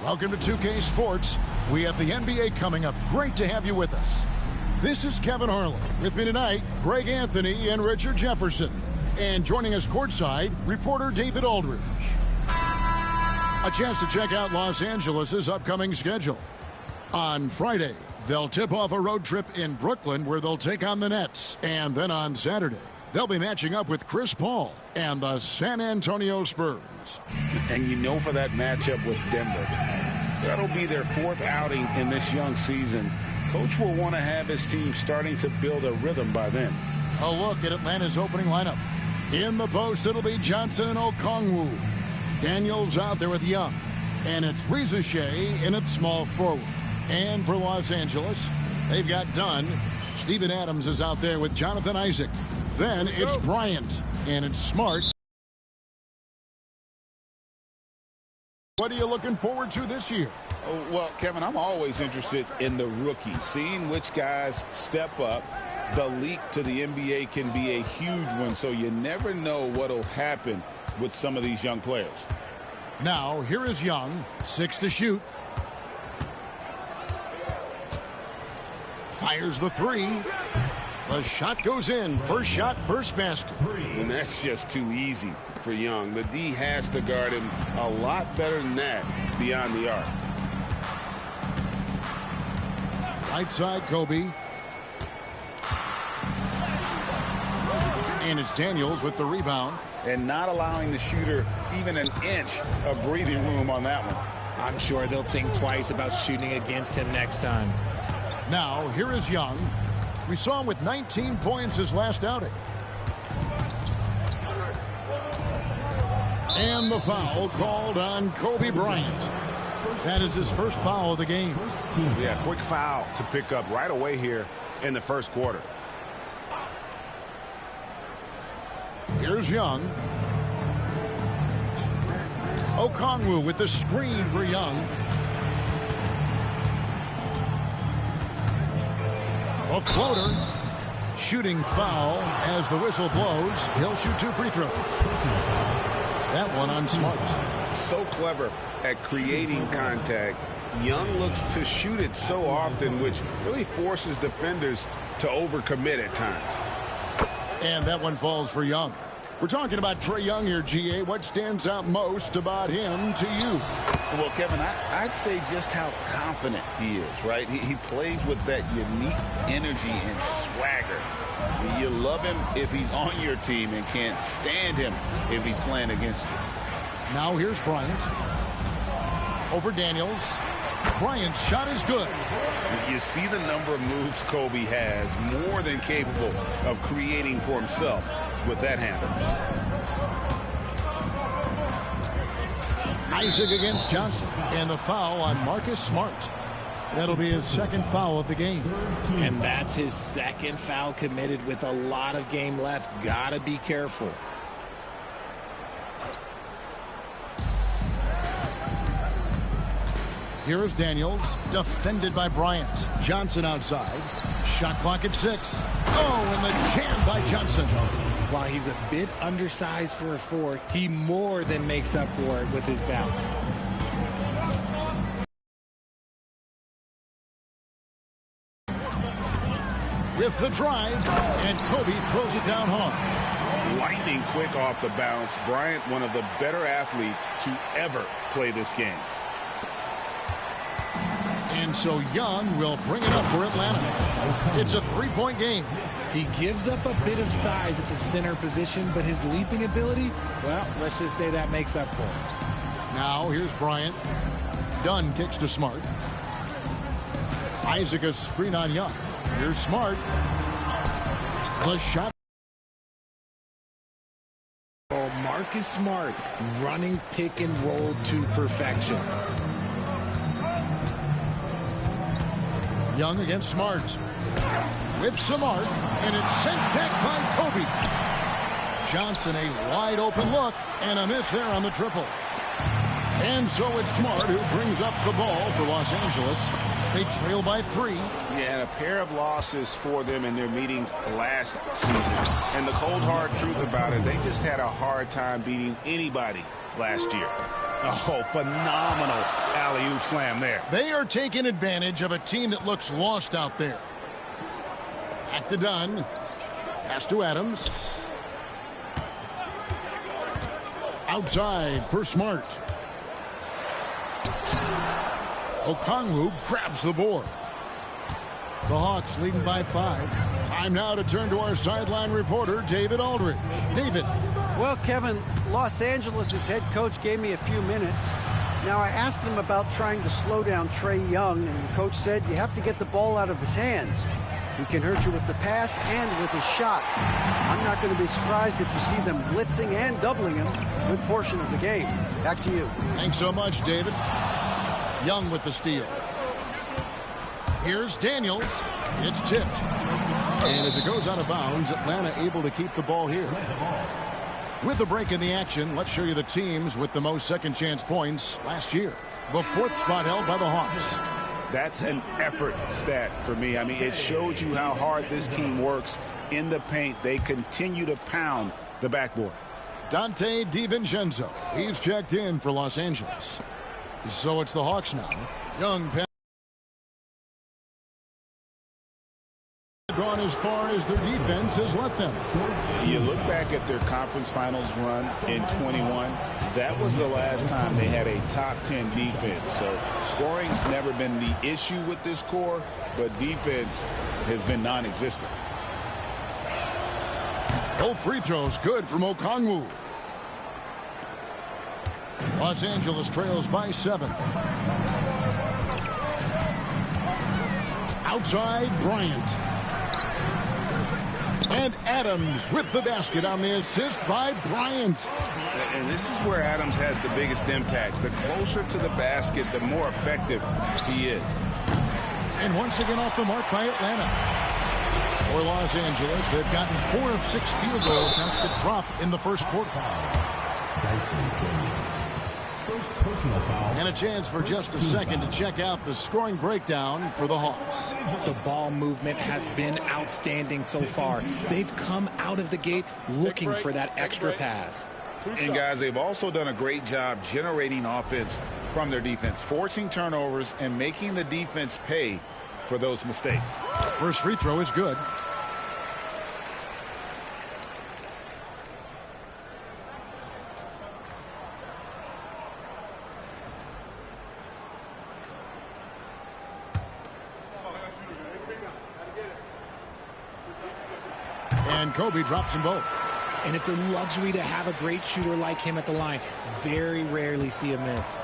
Welcome to 2K Sports. We have the NBA coming up. Great to have you with us. This is Kevin Harlan. With me tonight, Greg Anthony and Richard Jefferson. And joining us courtside, reporter David Aldridge. A chance to check out Los Angeles' upcoming schedule. On Friday, they'll tip off a road trip in Brooklyn where they'll take on the Nets. And then on Saturday, they'll be matching up with Chris Paul and the San Antonio Spurs. And you know, for that matchup with Denver, that'll be their fourth outing in this young season. Coach will want to have his team starting to build a rhythm by then. A look at Atlanta's opening lineup. In the post, it'll be Johnson and Okongwu. Daniels out there with Young. And it's Shea in its small forward. And for Los Angeles, they've got Dunn. Steven Adams is out there with Jonathan Isaac. Then it's Bryant. And it's Smart. What are you looking forward to this year? Well, Kevin, I'm always interested in the rookies, seeing which guys step up. The leap to the NBA can be a huge one, so you never know what will happen with some of these young players. Now, here is Young, 6 to shoot. Fires the 3. The shot goes in. First shot, first basket. And that's just too easy for Young. The D has to guard him a lot better than that beyond the arc. Right side, Kobe. And it's Daniels with the rebound. And not allowing the shooter even an inch of breathing room on that one. I'm sure they'll think twice about shooting against him next time. Now, here is Young. We saw him with 19 points his last outing. And the foul called on Kobe Bryant. That is his first foul of the game. Yeah, quick foul to pick up right away here in the first quarter. Here's Young. Okongwu with the screen for Young. A floater. Shooting foul as the whistle blows. He'll shoot 2 free throws. That one on Smart. So clever at creating contact. Young looks to shoot it so often, which really forces defenders to overcommit at times. And that one falls for Young. We're talking about Trae Young here, GA. What stands out most about him to you? Well, Kevin, I'd say just how confident he is, right? He plays with that unique energy and swagger. You love him if he's on your team and can't stand him if he's playing against you. Now here's Bryant. Over Daniels. Bryant's shot is good. You see the number of moves Kobe has, more than capable of creating for himself with that handle. Isaac against Johnson. And the foul on Marcus Smart. That'll be his second foul of the game. And that's his second foul committed with a lot of game left. Gotta be careful. Here is Daniels, defended by Bryant. Johnson outside. Shot clock at 6. Oh, and the jam by Johnson. While he's a bit undersized for a 4, he more than makes up for it with his bounce. With the drive, and Kobe throws it down hard. Lightning quick off the bounce. Bryant, one of the better athletes to ever play this game. And so Young will bring it up for Atlanta. It's a 3-point game. He gives up a bit of size at the center position, but his leaping ability, well, let's just say that makes up for it. Now here's Bryant. Dunn kicks to Smart. Isaac a screen on Young. Here's Smart. The shot. Oh, Marcus Smart running pick and roll to perfection. Young against Smart. With some arc, and it's sent back by Kobe. Johnson, a wide open look, and a miss there on the triple. And so it's Smart who brings up the ball for Los Angeles. They trail by 3. Yeah, and a pair of losses for them in their meetings last season. And the cold, hard truth about it, they just had a hard time beating anybody last year. Oh, phenomenal alley-oop slam there. They are taking advantage of a team that looks lost out there. Back to Dunn. Pass to Adams. Outside for Smart. Okongwu grabs the board. The Hawks leading by 5. Time now to turn to our sideline reporter, David Aldridge. David. Well, Kevin, Los Angeles' head coach gave me a few minutes. Now, I asked him about trying to slow down Trae Young, and the coach said you have to get the ball out of his hands. He can hurt you with the pass and with his shot. I'm not going to be surprised if you see them blitzing and doubling him a good portion of the game. Back to you. Thanks so much, David. Young with the steal. Here's Daniels. It's tipped. And as it goes out of bounds, Atlanta able to keep the ball here. With a break in the action, let's show you the teams with the most second chance points last year. The 4th spot held by the Hawks. That's an effort stat for me. I mean, it shows you how hard this team works in the paint. They continue to pound the backboard. Dante DiVincenzo. He's checked in for Los Angeles. So it's the Hawks now. Young gone as far as their defense has let them. You look back at their conference finals run in 21. That was the last time they had a top 10 defense. So scoring's never been the issue with this core, but defense has been non-existent. No free throws good from Okongwu. Los Angeles trails by 7. Outside Bryant. And Adams with the basket on the assist by Bryant. And this is where Adams has the biggest impact. The closer to the basket, the more effective he is. And once again off the mark by Atlanta. For Los Angeles, they've gotten 4 of 6 field goal attempts to drop in the first quarter. And a chance for just a second to check out the scoring breakdown for the Hawks. The ball movement has been outstanding so far. They've come out of the gate looking for that extra pass. And guys, they've also done a great job generating offense from their defense, forcing turnovers and making the defense pay for those mistakes. First free throw is good. And Kobe drops them both. And it's a luxury to have a great shooter like him at the line. Very rarely see a miss.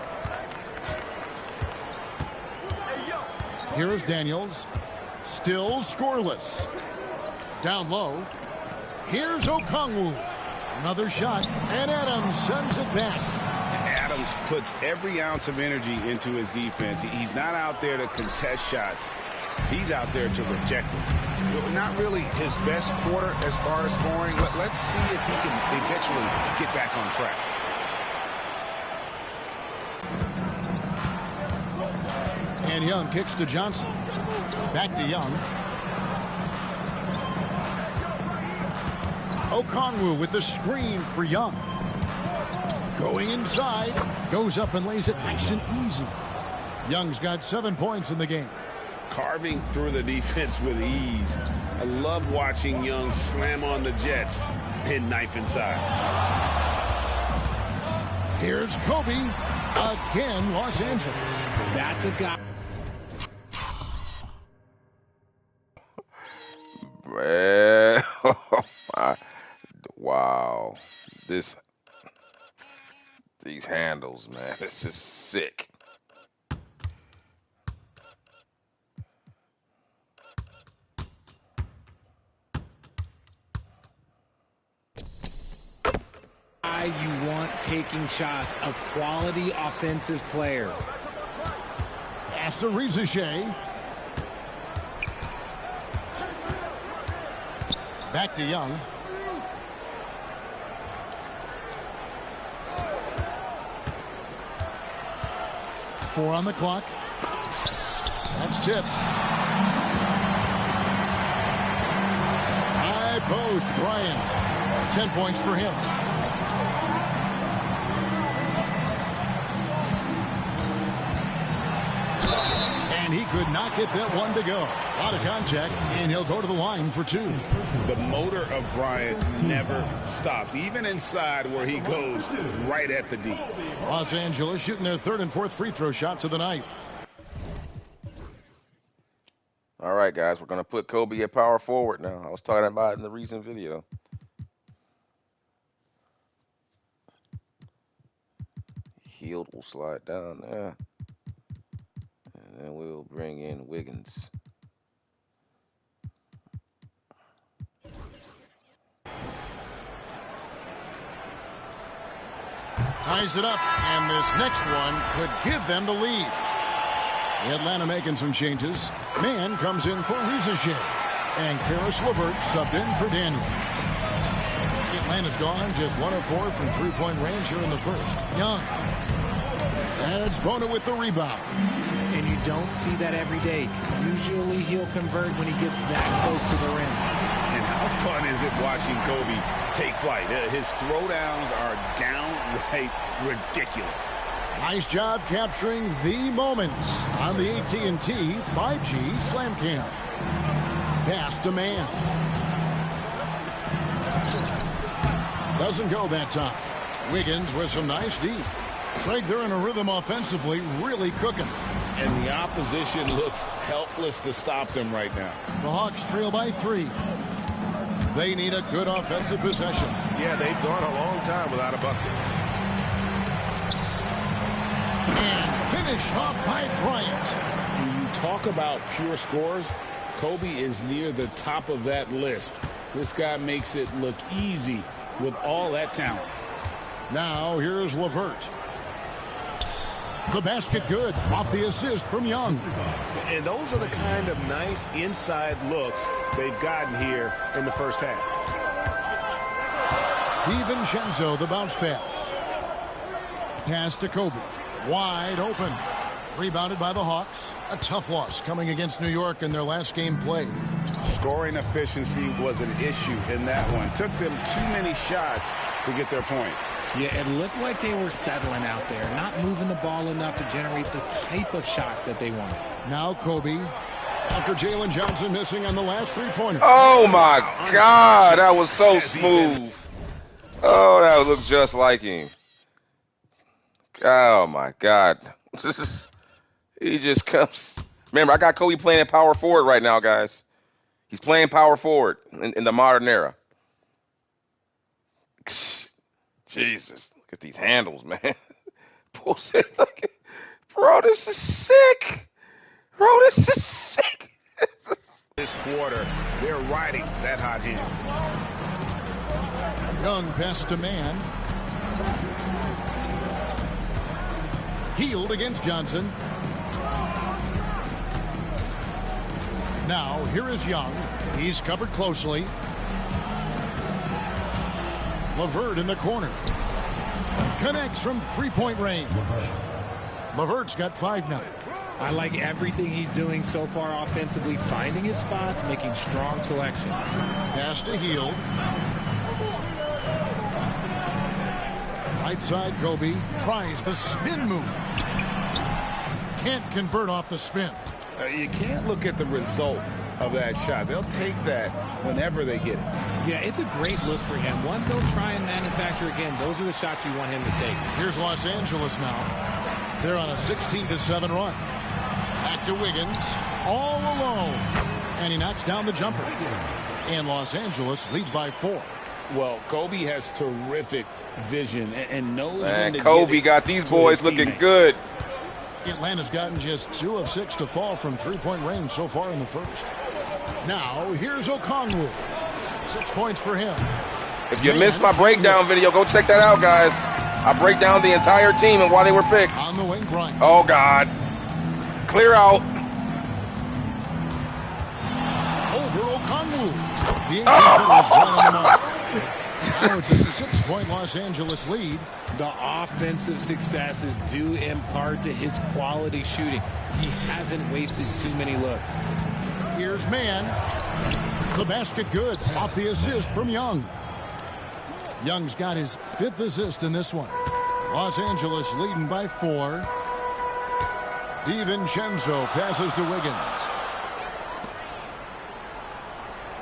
Here is Daniels. Still scoreless. Down low. Here's Okongwu. Another shot. And Adams sends it back. Adams puts every ounce of energy into his defense. He's not out there to contest shots. He's out there to reject them. Not really his best quarter as far as scoring. Let's see if he can eventually get back on track. And Young kicks to Johnson. Back to Young. Okongwu with the screen for Young. Going inside. Goes up and lays it nice and easy. Young's got 7 points in the game. Carving through the defense with ease. I love watching Young slam on the Jets and knife inside. Here's Kobe. Again, Los Angeles. That's a guy. Man. Wow. These handles, man. This is sick. You want taking shots, a quality offensive player. Pass to Rizachet. Back to Young. Four on the clock. That's tipped. High post, Bryant. 10 points for him. And he could not get that one to go. A lot of contact, and he'll go to the line for 2. The motor of Bryant never stops, even inside where he goes right at the D. Los Angeles shooting their 3rd and 4th free throw shots of the night. All right, guys, we're going to put Kobe at power forward now. I was talking about it in the recent video. Hield will slide down there. And then we'll bring in Wiggins. Ties it up, and this next one could give them the lead. The Atlanta making some changes. Man comes in for Rizichet, and Karis LeVert subbed in for Daniels. Atlanta's gone, just 1 of 4 from three-point range here in the first. Young. And it's Bona with the rebound. And you don't see that every day. Usually he'll convert when he gets that close to the rim. And how fun is it watching Kobe take flight? His throwdowns are downright ridiculous. Nice job capturing the moments on the AT&T 5G Slam Cam. Pass to Man. Doesn't go that time. Wiggins with some nice D. Greg, they're in a rhythm offensively, really cooking. And the opposition looks helpless to stop them right now. The Hawks trail by 3. They need a good offensive possession. Yeah, they've gone a long time without a bucket. And finish off by Bryant. When you talk about pure scores, Kobe is near the top of that list. This guy makes it look easy with all that talent. Now here's LeVert. The basket good off the assist from Young. And those are the kind of nice inside looks they've gotten here in the first half. DiVincenzo, the bounce pass. Pass to Kobe. Wide open. Rebounded by the Hawks. A tough loss coming against New York in their last game played. Scoring efficiency was an issue in that one. Took them too many shots to get their points. Yeah, it looked like they were settling out there, not moving the ball enough to generate the type of shots that they wanted. Now Kobe, after Jalen Johnson missing on the last three-pointer. Oh, my God. That was so smooth. Oh, that looked just like him. Oh, my God. He just comes. Remember, I got Kobe playing at power forward right now, guys. He's playing power forward in the modern era. Jesus, look at these handles, man. Bullshit. Bro, this is sick. Bro, this is sick. This quarter, they're riding that hot hand. Young pass to Man. Healed against Johnson. Now, here is Young. He's covered closely. LeVert in the corner. Connects from three-point range. LeVert's got 5 now. I like everything he's doing so far offensively, finding his spots, making strong selections. Pass to Hield. Right side, Kobe tries the spin move. Can't convert off the spin. You can't look at the result of that shot. They'll take that whenever they get it. Yeah, it's a great look for him. One they'll try and manufacture again. Those are the shots you want him to take. Here's Los Angeles now. They're on a 16-7 run. Back to Wiggins, all alone. And he knocks down the jumper. And Los Angeles leads by 4. Well, Kobe has terrific vision and knows Man, when to Kobe get it got these to boys his looking teammates. good. Atlanta's gotten just 2 of 6 to fall from three-point range so far in the first. Now, here's Okongwu. 6 points for him. If you missed my breakdown video, go check that out, guys. I break down the entire team and why they were picked. On the wing, Bryant. Oh, God. Clear out. Over Okongwu. The 18-footers right on the mark. Now it's a 6-point Los Angeles lead. The offensive success is due in part to his quality shooting. He hasn't wasted too many looks. Here's Man. The basket good off the assist from Young. Young's got his 5th assist in this one. Los Angeles leading by 4. DiVincenzo passes to Wiggins.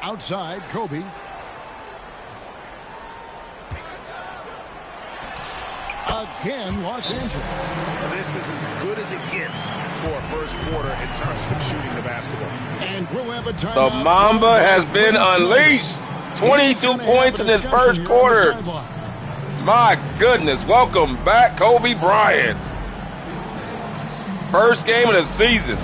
Outside, Kobe. Again, Los Angeles. This is as good as it gets for a first quarter in terms of shooting the basketball. And we'll have a timeout. The Mamba has been unleashed. 22 points in his first quarter. My goodness. Welcome back, Kobe Bryant. First game of the season.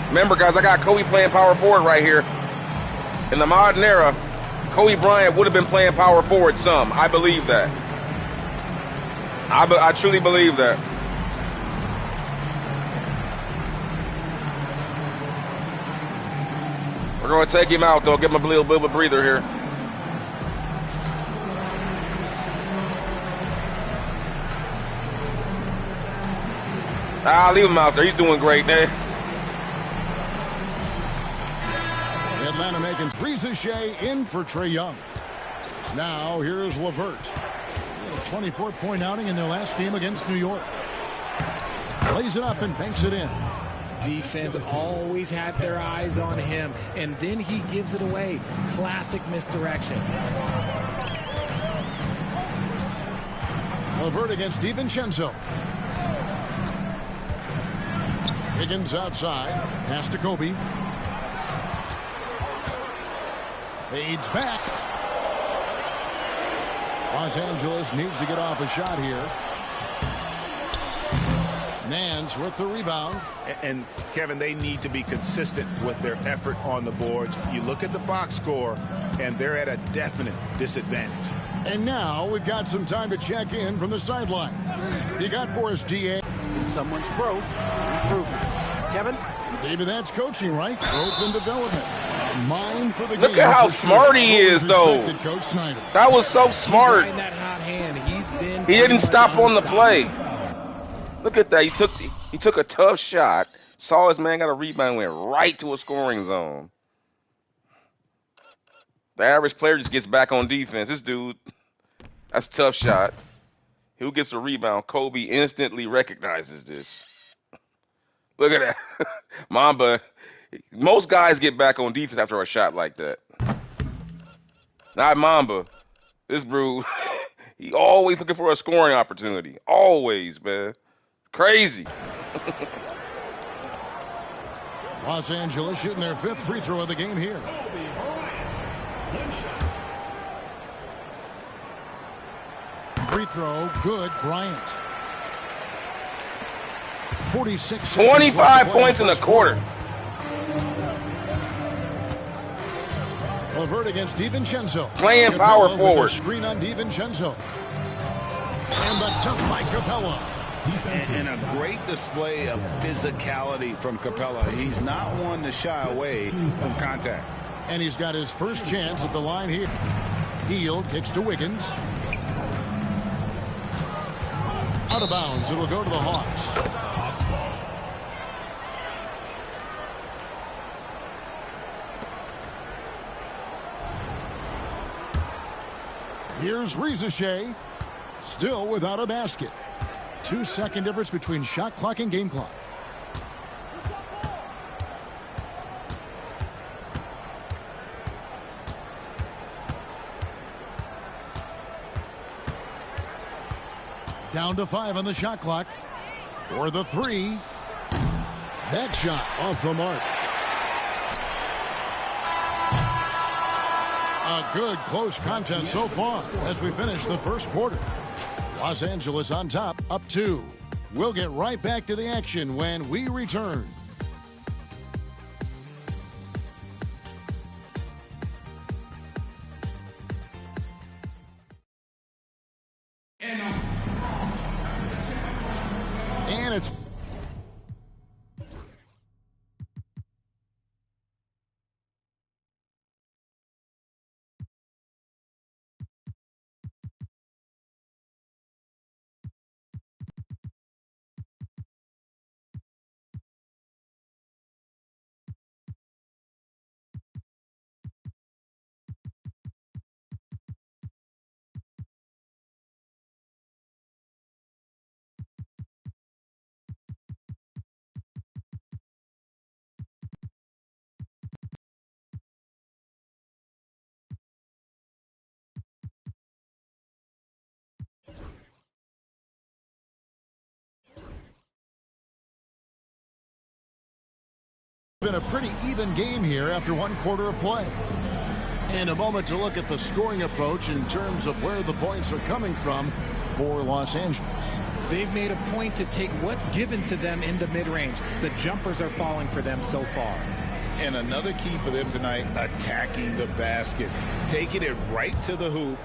Remember, guys, I got Kobe playing power forward right here. In the modern era, Kobe Bryant would have been playing power forward some. I believe that. I truly believe that. We're going to take him out, though. Give him a little bit of a breather here. Leave him out there. He's doing great, man. Atlanta making Shea in for Trae Young. Now here's LeVert. A 24-point outing in their last game against New York. Plays it up and banks it in. Defense always had their eyes on him, and then he gives it away. Classic misdirection. LeVert against DiVincenzo. Higgins outside. Pass to Kobe. Fades back. Los Angeles needs to get off a shot here. Nance with the rebound. And Kevin, they need to be consistent with their effort on the boards. You look at the box score, and they're at a definite disadvantage. And now we've got some time to check in from the sideline. You got for us, DA. In someone's growth, improvement. Kevin? Maybe that's coaching, right? Growth and development. Mind for the game. Look at how smart he is, though. Coach Snyder. That was so smart. That hot hand. He didn't stop on the play. Look at that. He took a tough shot, saw his man got a rebound, went right to a scoring zone. The average player just gets back on defense. This dude, that's a tough shot. Who gets a rebound? Kobe instantly recognizes this. Look at that. Mamba. Most guys get back on defense after a shot like that. Not Mamba. This brew, he always looking for a scoring opportunity. Always, man. Crazy. Los Angeles shooting their 5th free throw of the game here. Free throw, good, Bryant. 46 25 points in the quarter. LeVert against DiVincenzo. Playing Capella power forward. Screen on DiVincenzo. And the dunk by Capella. And a great display of physicality from Capella. He's not one to shy away from contact. And he's got his first chance at the line here. Hield kicks to Wiggins. Out of bounds. It'll go to the Hawks. Here's Shea, still without a basket. 2-second difference between shot clock and game clock. Down to 5 on the shot clock. For the 3. That shot off the mark. A good close contest so far as we finish the first quarter. Los Angeles on top, up 2. We'll get right back to the action when we return. And it's been a pretty even game here after one quarter of play. And a moment to look at the scoring approach in terms of where the points are coming from for Los Angeles. They've made a point to take what's given to them in the mid-range. The jumpers are falling for them so far. And another key for them tonight, attacking the basket. Taking it right to the hoop,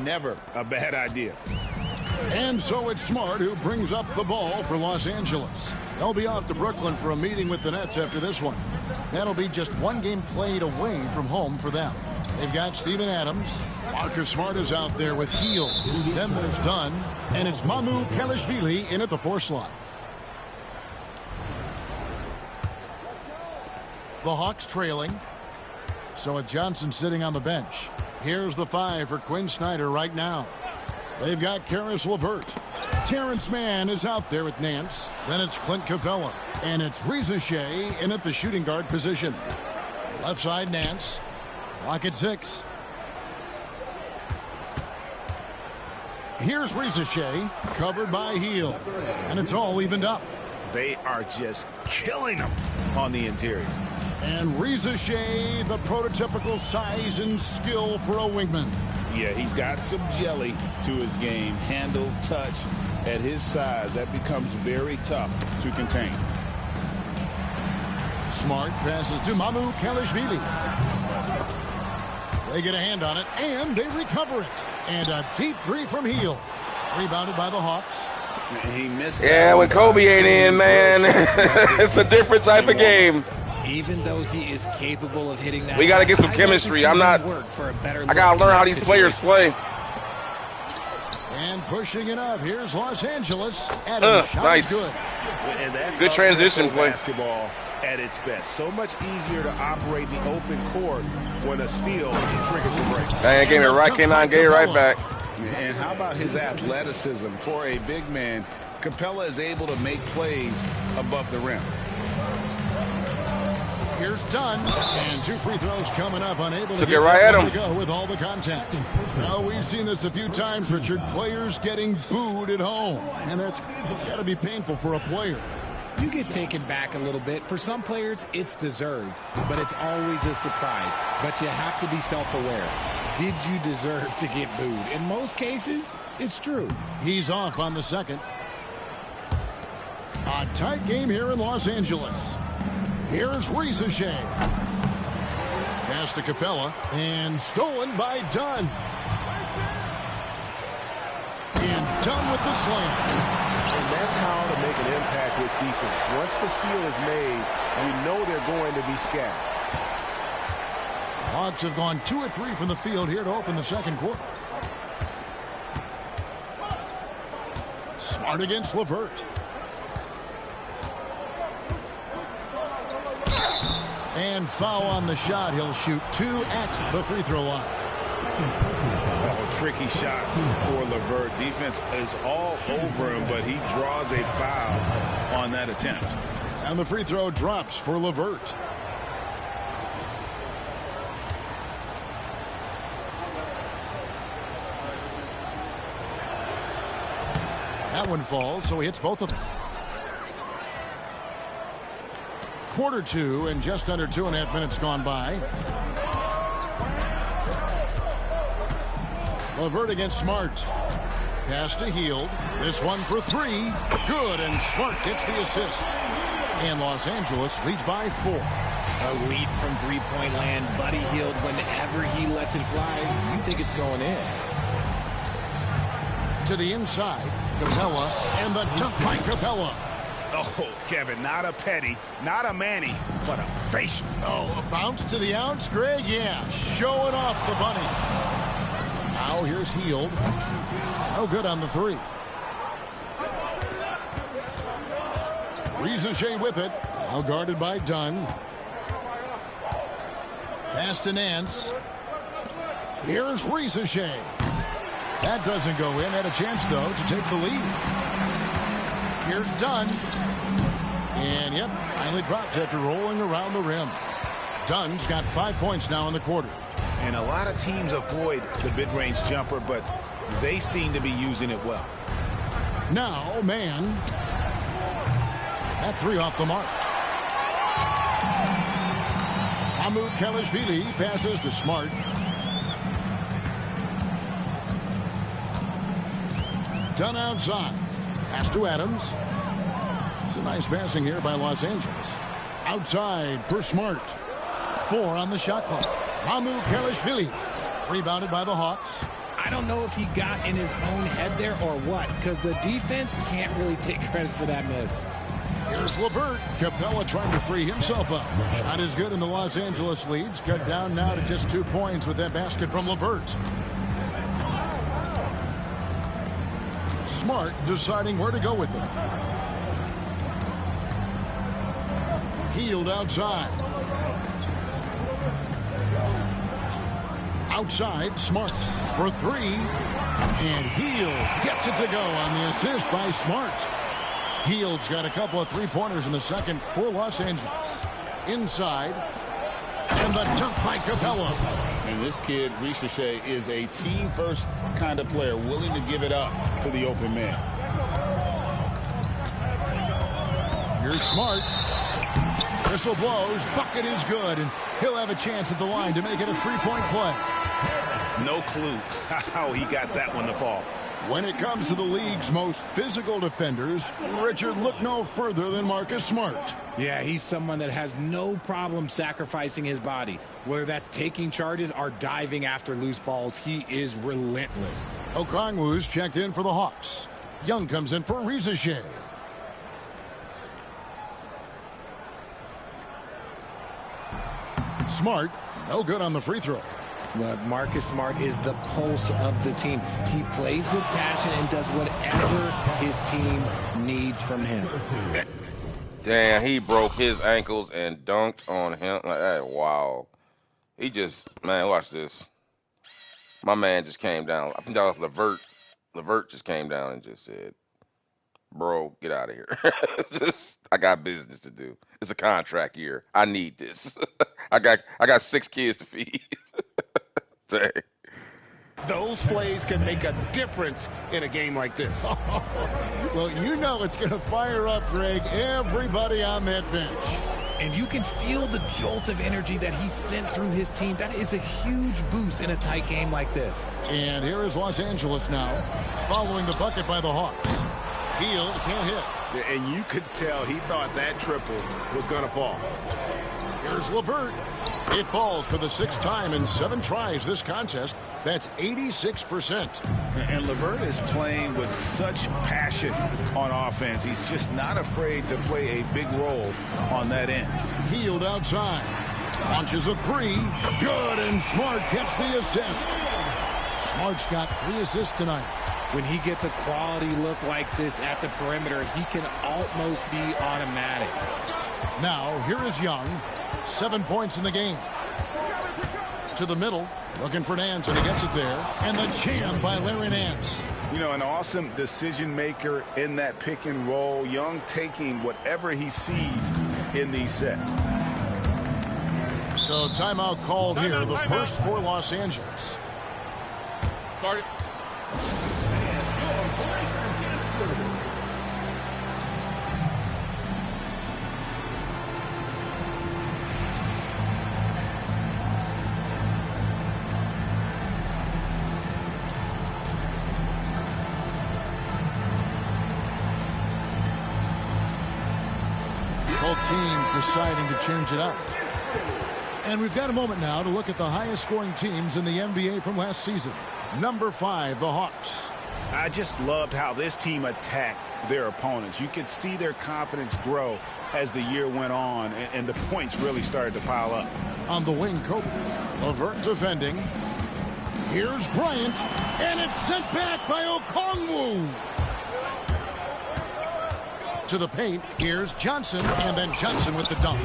never a bad idea. And so it's Smart who brings up the ball for Los Angeles. They'll be off to Brooklyn for a meeting with the Nets after this one. That'll be just one game played away from home for them. They've got Steven Adams. Marcus Smart is out there with Hield. Then there's Dunn. And it's Mamu Kelishvili in at the 4 slot. The Hawks trailing. So with Johnson sitting on the bench, here's the 5 for Quinn Snyder right now. They've got Karis LeVert. Terrence Mann is out there with Nance. Then it's Clint Capella. And it's Reza Shea in at the shooting guard position. Left side Nance. Clock at 6. Here's Reza Shea, covered by Hield. And it's all evened up. They are just killing them on the interior. And Reza Shea, the prototypical size and skill for a wingman. Yeah, he's got some jelly to his game. Handle, touch. At his size, that becomes very tough to contain. Smart passes to Mamu Kelishvili. They get a hand on it, and they recover it. And a deep three from Hield. Rebounded by the Hawks. He missed. Yeah, when Kobe ain't in, man, it's a different type of game. Even though he is capable of hitting that, we got to get some chemistry. I got to learn how these players play. And pushing it up. Here's Los Angeles. Adams shot nice. is good. And that's Good transition play. Basketball at its best. So much easier to operate the open court when a steal triggers the break. Man, came out and gave it right back. And how about his athleticism? For a big man, Capella is able to make plays above the rim. Here's Dunn, and 2 free throws coming up, unable to Took get it right at him. to go with all the contact. Now, we've seen this a few times, Richard. Players getting booed at home, and it's got to be painful for a player. You get taken back a little bit. For some players, it's deserved, but it's always a surprise. But you have to be self-aware. Did you deserve to get booed? In most cases, it's true. He's off on the second. A tight game here in Los Angeles. Here's Reza Shea. Pass to Capella, and stolen by Dunn. And Dunn with the slam. And that's how to make an impact with defense. Once the steal is made, you know they're going to be scattered. Hawks have gone 2 of 3 from the field here to open the second quarter. Smart against LeVert. And foul on the shot. He'll shoot 2 at the free throw line. Oh, tricky shot for LeVert. Defense is all over him, but he draws a foul on that attempt. And the free throw drops for LeVert. That one falls, so he hits both of them. Quarter 2 and just under 2.5 minutes gone by. LeVert against Smart. Pass to Hield. This one for 3. Good, and Smart gets the assist. And Los Angeles leads by 4. A lead from three-point land. Buddy Hield, whenever he lets it fly, you think it's going in. To the inside, Capella, and the dunk by Capella. Oh, Kevin, not a petty, not a Manny, but a facial. Oh, a bounce to the ounce, Greg? Yeah, showing off the bunnies. Now here's Hield. No good on the 3. Reza Shea with it. Now guarded by Dunn. Pass to Nance. Here's Reza Shea. That doesn't go in. Had a chance, though, to take the lead. Here's Dunn. And, yep, finally drops after rolling around the rim. Dunn's got 5 points now in the quarter. And a lot of teams avoid the mid-range jumper, but they seem to be using it well. Now, man. That 3 off the mark. Kelishvili passes to Smart. Done outside. Pass to Adams. It's a nice passing here by Los Angeles. Outside for Smart. 4 on the shot clock. Kelishvili. Rebounded by the Hawks. I don't know if he got in his own head there or what, because the defense can't really take credit for that miss. Here's LeVert. Capella trying to free himself up. Shot is good, and the Los Angeles leads cut down now to just 2 points with that basket from LeVert. Smart deciding where to go with it. Healed outside. Outside, Smart for 3. And Hield gets it to go on the assist by Smart. Hield's got a couple of three-pointers in the second for Los Angeles. Inside. And the dunk by Capella. And this kid, Ricochet, is a team-first kind of player, willing to give it up to the open man. Here's Smart. Whistle blows. Bucket is good. And he'll have a chance at the line to make it a three-point play. No clue how he got that one to fall. When it comes to the league's most physical defenders, Richard, look no further than Marcus Smart. Yeah, he's someone that has no problem sacrificing his body. Whether that's taking charges or diving after loose balls, he is relentless. Okongwu's checked in for the Hawks. Young comes in for Ricochet. Smart, no good on the free throw. But Marcus Smart is the pulse of the team. He plays with passion and does whatever his team needs from him. Damn, he broke his ankles and dunked on him. Like that. Wow. He just, man, watch this. My man just came down. I think that was LeVert. LeVert just came down and just said, bro, get out of here. I got business to do. It's a contract year. I need this. I got 6 kids to feed. Dang. Those plays can make a difference in a game like this. Well, you know it's going to fire up, Greg, everybody on that bench. And you can feel the jolt of energy that he sent through his team. That is a huge boost in a tight game like this. And here is Los Angeles now, following the bucket by the Hawks. Hield can't hit. And you could tell he thought that triple was going to fall. Here's LeVert. It falls for the 6th time in 7 tries this contest. That's 86%. And LeVert is playing with such passion on offense. He's just not afraid to play a big role on that end. Hield outside. Launches a 3. Good, and Smart gets the assist. Smart's got 3 assists tonight. When he gets a quality look like this at the perimeter, he can almost be automatic. Now, here is Young. 7 points in the game. To the middle, looking for Nance, and he gets it there. And the jam by Larry Nance. You know, an awesome decision maker in that pick and roll. Young taking whatever he sees in these sets. So timeout called here, the first for Los Angeles. Start. Both teams deciding to change it up. And we've got a moment now to look at the highest scoring teams in the NBA from last season. Number 5, the Hawks. I just loved how this team attacked their opponents. You could see their confidence grow as the year went on, and the points really started to pile up. On the wing, Kobe. LeVert defending. Here's Bryant, and it's sent back by Okongwu. To the paint, here's Johnson, and then Johnson with the dunk.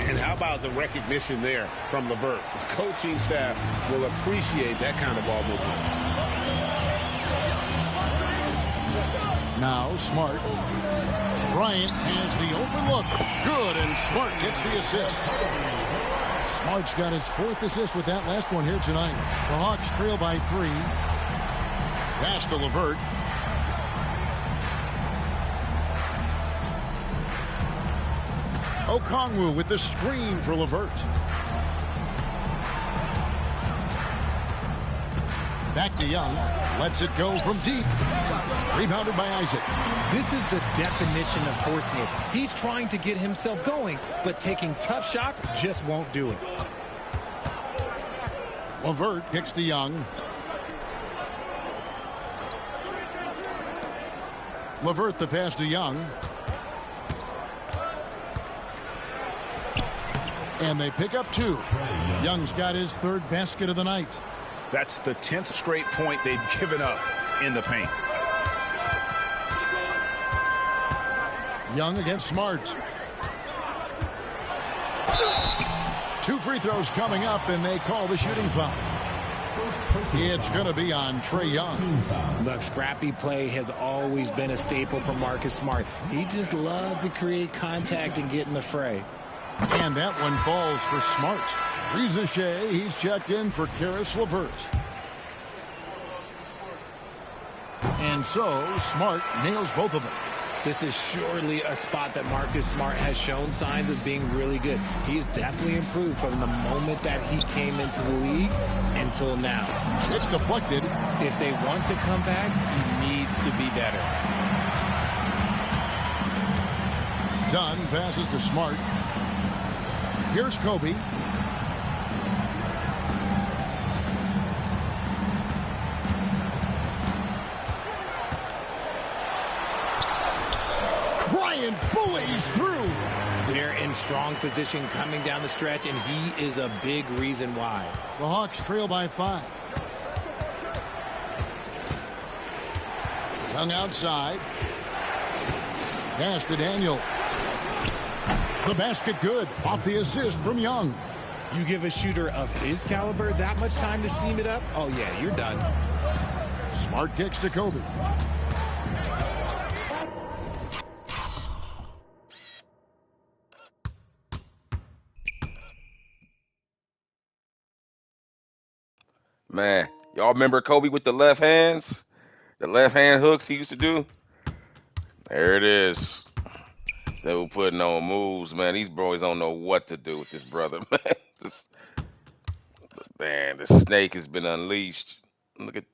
And how about the recognition there from LeVert? The coaching staff will appreciate that kind of ball movement. Now Smart. Bryant has the open look. Good, and Smart gets the assist. Smart's got his 4th assist with that last one here tonight. The Hawks trail by 3. Pass to LeVert. Okongwu with the screen for LeVert. Back to Young. Lets it go from deep. Rebounded by Isaac. This is the definition of forcing it. He's trying to get himself going, but taking tough shots just won't do it. LeVert kicks to Young. LeVert the pass to Young. And they pick up 2. Young's got his 3rd basket of the night. That's the 10th straight point they've given up in the paint. Young against Smart. 2 free throws coming up, and they call the shooting foul. It's going to be on Trae Young. Look, scrappy play has always been a staple for Marcus Smart. He just loves to create contact and get in the fray. And that one falls for Smart. Reza Shea, he's checked in for Karis LeVert. And so, Smart nails both of them. This is surely a spot that Marcus Smart has shown signs of being really good. He's definitely improved from the moment that he came into the league until now. It's deflected. If they want to come back, he needs to be better. Dunn passes to Smart. Here's Kobe. Bryant bullies through. They're in strong position coming down the stretch, and he is a big reason why. The Hawks trail by 5. Young outside. Pass to Daniel. The basket good. Off the assist from Young. You give a shooter of his caliber that much time to seam it up, oh yeah, you're done. Smart kicks to Kobe. Man, y'all remember Kobe with the left hands? The left hand hooks he used to do? There it is. They were putting on moves, man. These boys don't know what to do with this brother, man. Man, the snake has been unleashed. Look at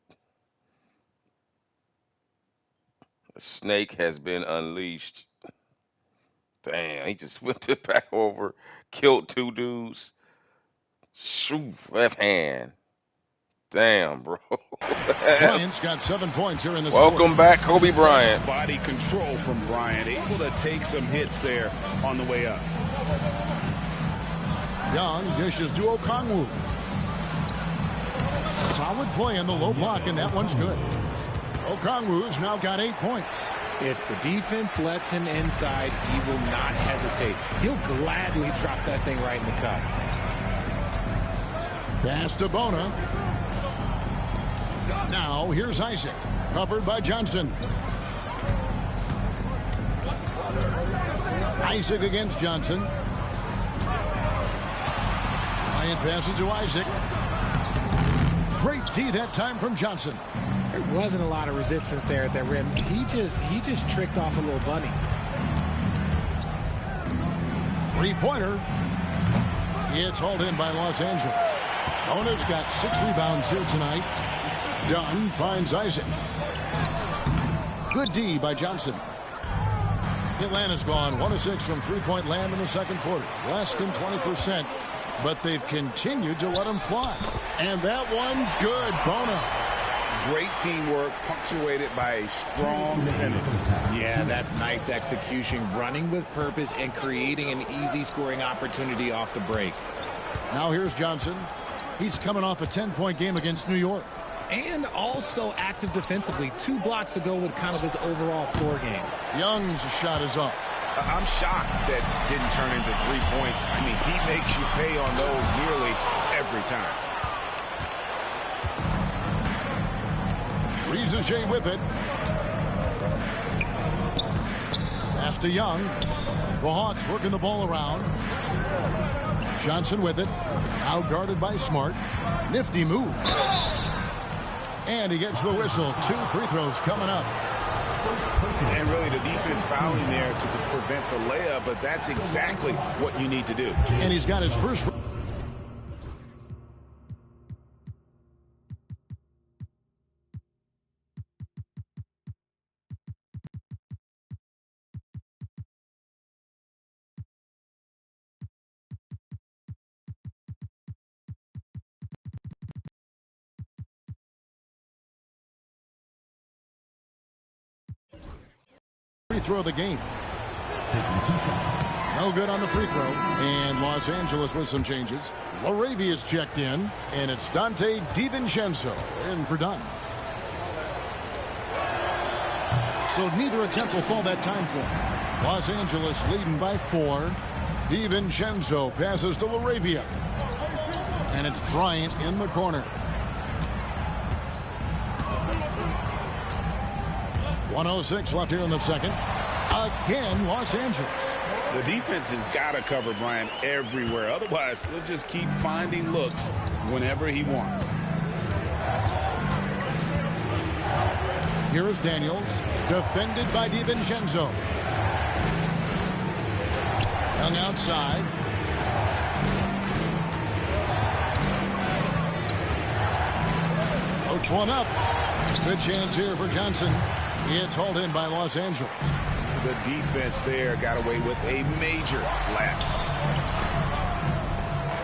the snake has been unleashed. Damn, he just whipped it back over, killed 2 dudes. Shoo, left hand. Damn, bro. Bryant's got 7 points here in this Welcome fourth. back, Kobe Bryant. Body control from Bryant, able to take some hits there on the way up. Young dishes to Okongwu. Solid play in the low block, and that one's good. Okongwu's now got 8 points. If the defense lets him inside, he will not hesitate. He'll gladly drop that thing right in the cup. Pass to Bona. Now here's Isaac, covered by Johnson. Isaac against Johnson. Bryant passes to Isaac. Great D that time from Johnson. There wasn't a lot of resistance there at that rim. He just tricked off a little bunny. 3-pointer. It's hauled in by Los Angeles. Bona's got 6 rebounds here tonight. Dunn finds Isaac. Good D by Johnson. Atlanta's gone 1 of 6 from three-point land in the second quarter. Less than 20%, but they've continued to let him fly. And that one's good. Bona. Great teamwork, punctuated by a strong defender. Yeah, that's nice execution, running with purpose and creating an easy scoring opportunity off the break. Now here's Johnson. He's coming off a 10-point game against New York. And also active defensively. 2 blocks ago with kind of his overall floor game. Young's shot is off. I'm shocked that didn't turn into 3 points. I mean, he makes you pay on those nearly every time. Reza Shea with it. Pass to Young. The Hawks working the ball around. Johnson with it. Out guarded by Smart. Nifty move. And he gets the whistle. 2 free throws coming up. And really the defense fouling there to prevent the layup, but that's exactly what you need to do. And he's got his first throw of the game. No good on the free throw. And Los Angeles with some changes. Laravia's checked in, and it's Dante DiVincenzo in for Dunn. So neither attempt will fall that time for him. Los Angeles leading by 4. DiVincenzo passes to Laravia. And it's Bryant in the corner. 1:06 left here in the second. Again, Los Angeles. The defense has got to cover Bryant everywhere. Otherwise, he'll just keep finding looks whenever he wants. Here is Daniels, defended by DiVincenzo. Young outside. Pokes one up. Good chance here for Johnson. It's hauled in by Los Angeles. The defense there got away with a major lapse.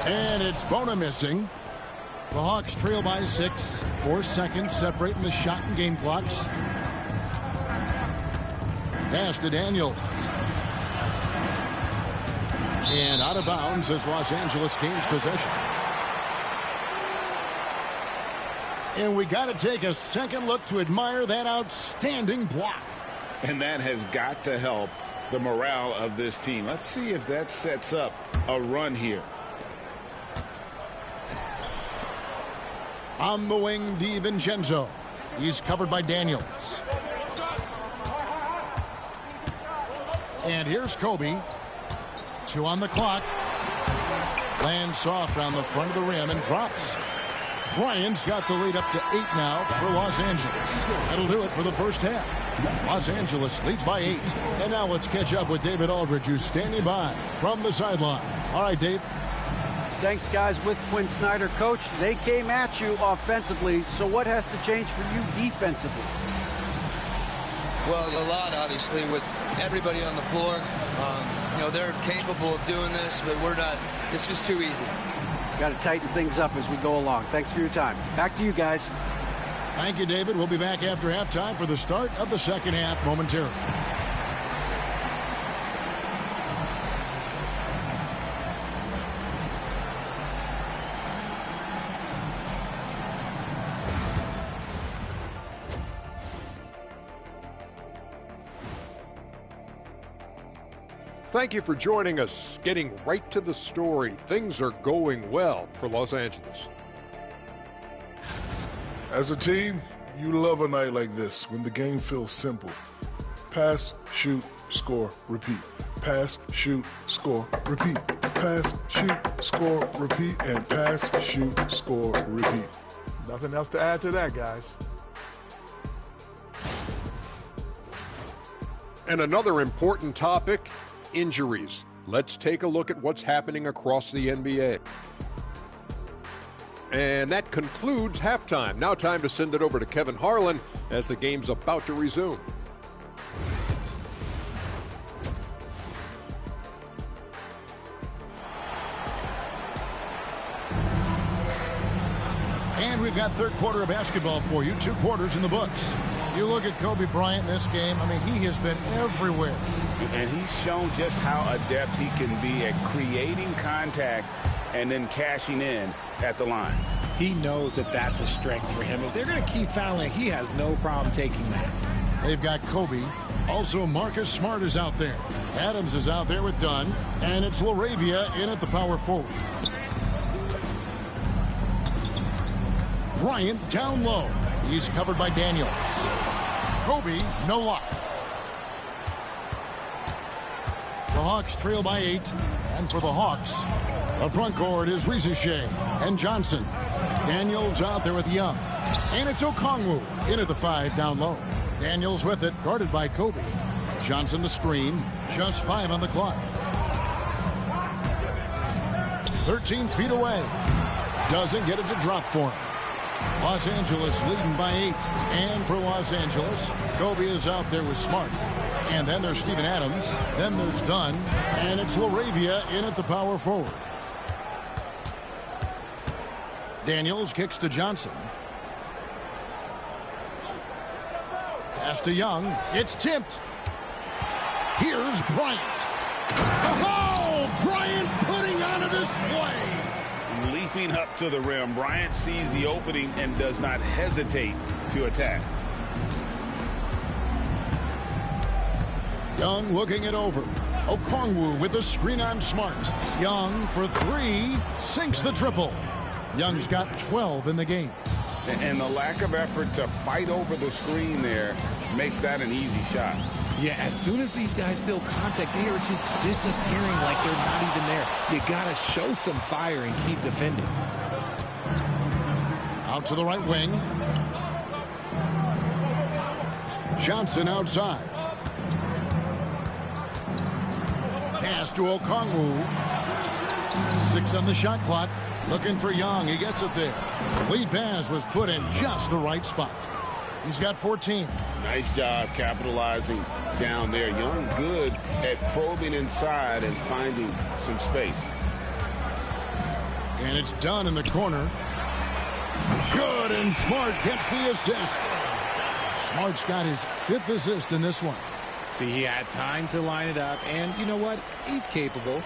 And it's Bona missing. The Hawks trail by 6. 4 seconds separating the shot and game clocks. Pass to Daniels. And out of bounds as Los Angeles gains possession. And we got to take a second look to admire that outstanding block. And that has got to help the morale of this team. Let's see if that sets up a run here. On the wing, DiVincenzo. He's covered by Daniels. And here's Kobe. 2 on the clock. Lands soft on the front of the rim and drops. Bryant's got the lead up to 8 now for Los Angeles. That'll do it for the first half. Los Angeles leads by 8. And now let's catch up with David Aldridge, who's standing by from the sideline. All right, Dave. Thanks, guys. With Quinn Snyder, Coach, they came at you offensively. So what has to change for you defensively? Well, a lot, obviously, with everybody on the floor. They're capable of doing this, but we're not. It's just too easy. Got to tighten things up as we go along. Thanks for your time. Back to you guys. Thank you, David. We'll be back after halftime for the start of the second half momentarily. Thank you for joining us. Getting right to the story. Things are going well for Los Angeles. As a team, you love a night like this when the game feels simple. Pass, shoot, score, repeat. Pass, shoot, score, repeat. Pass, shoot, score, repeat. And pass, shoot, score, repeat. Nothing else to add to that, guys. And another important topic, injuries. Let's take a look at what's happening across the NBA. And that concludes halftime. Now time to send it over to Kevin Harlan as the game's about to resume. And we've got third quarter of basketball for you. 2 quarters in the books. You look at Kobe Bryant in this game. I mean, he has been everywhere. And he's shown just how adept he can be at creating contact and then cashing in at the line. He knows that that's a strength for him. If they're going to keep fouling, he has no problem taking that. They've got Kobe. Also, Marcus Smart is out there. Adams is out there with Dunn. And it's Laravia in at the power forward. Bryant down low. He's covered by Daniels. Kobe, no luck. The Hawks trail by 8. And for the Hawks, the front court is Rizachet and Johnson. Daniels out there with Young. And it's Okongwu in at the 5 down low. Daniels with it, guarded by Kobe. Johnson the screen, just 5 on the clock. 13 feet away. Doesn't get it to drop for him. Los Angeles leading by 8. And for Los Angeles, Kobe is out there with Smart. And then there's Steven Adams. Then there's Dunn. And it's Laravia in at the power forward. Daniels kicks to Johnson. Pass to Young. It's tipped. Here's Bryant. Oh, Bryant putting on a display. Leaping up to the rim, Bryant sees the opening and does not hesitate to attack. Young looking it over. Okongwu with a screen on Smart. Young for three, sinks the triple. Young's got 12 in the game. And the lack of effort to fight over the screen there makes that an easy shot. Yeah, as soon as these guys feel contact, they are just disappearing like they're not even there. You got to show some fire and keep defending. Out to the right wing. Johnson outside. Pass to Okongwu. 6 on the shot clock. Looking for Young. He gets it there. The lead pass was put in just the right spot. He's got 14. Nice job capitalizing down there. Young good at probing inside and finding some space. And it's done in the corner. Good, and Smart gets the assist. Smart's got his 5th assist in this one. See, he had time to line it up, and you know what? He's capable.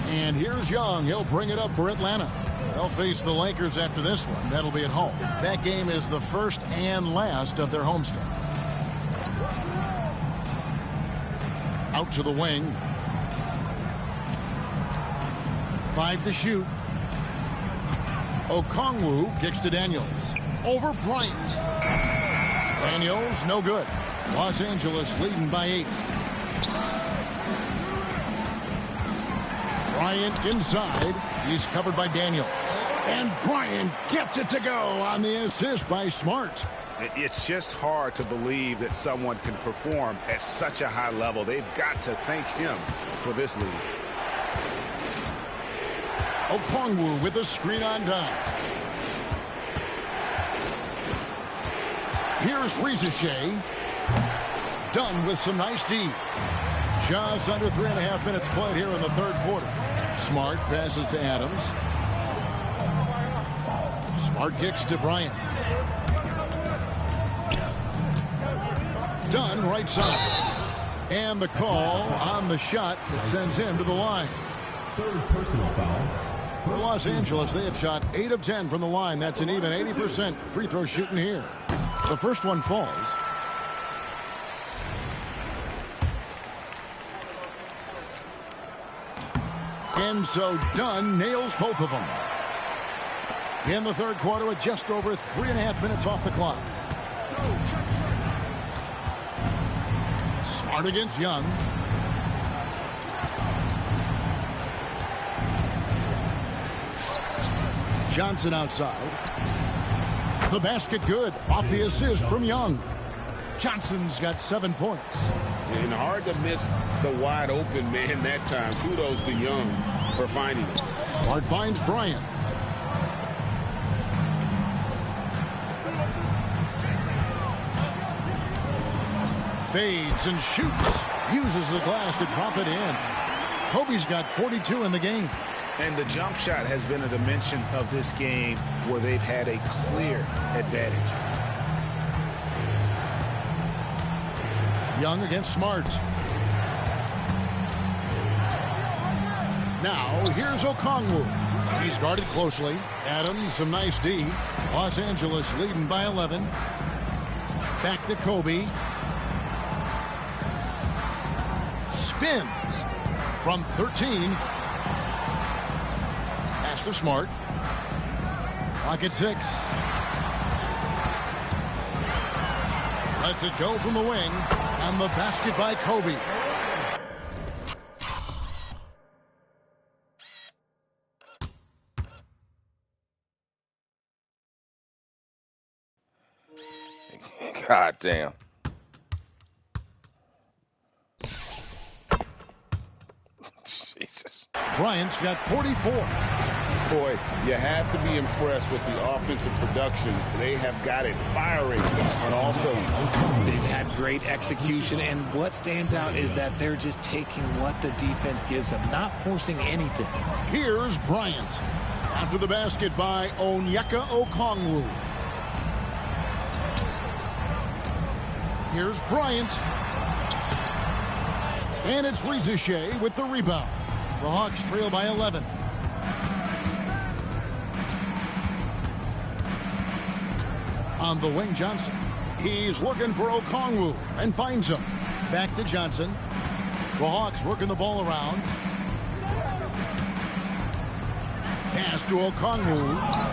And here's Young. He'll bring it up for Atlanta. They'll face the Lakers after this one. That'll be at home. That game is the first and last of their homestand. Out to the wing. 5 to shoot. Okongwu kicks to Daniels. Over Bryant. Daniels, no good. Los Angeles leading by 8. Bryant inside. He's covered by Daniels. And Bryant gets it to go on the assist by Smart. It's just hard to believe that someone can perform at such a high level. They've got to thank him for this lead. Okongwu with a screen on down. Here's Rizichet. Done with some nice D. Just under 3.5 minutes played here in the third quarter. Smart passes to Adams. Smart kicks to Bryant. Done right side. And the call on the shot that sends him to the line. Third personal foul. For Los Angeles, they have shot 8 of 10 from the line. That's an even 80% free throw shooting here. The first one falls. And so Dunn nails both of them. In the third quarter with just over 3.5 minutes off the clock. Smart against Young. Johnson outside. The basket good. Off the assist from Young. Johnson's got 7 points. And hard to miss the wide open man that time. Kudos to Young for finding it. Smart finds Bryant. Fades and shoots. Uses the glass to drop it in. Kobe's got 42 in the game. And the jump shot has been a dimension of this game where they've had a clear advantage. Young against Smart. Now, here's Okongwu. He's guarded closely. Adams, some nice D. Los Angeles leading by 11. Back to Kobe. Spins from 13. Pass to Smart. Clock at 6. Lets it go from the wing. And the basket by Kobe. God damn. Jesus. Bryant's got 44. Boy, you have to be impressed with the offensive production. They have got it firing on all cylinders. They've had great execution, and what stands out is that they're just taking what the defense gives them, not forcing anything. Here's Bryant. After the basket by Onyeka Okongwu. Here's Bryant. And it's Ricochet with the rebound. The Hawks trail by 11. On the wing, Johnson. He's looking for Okongwu and finds him. Back to Johnson. The Hawks working the ball around. Pass to Okongwu.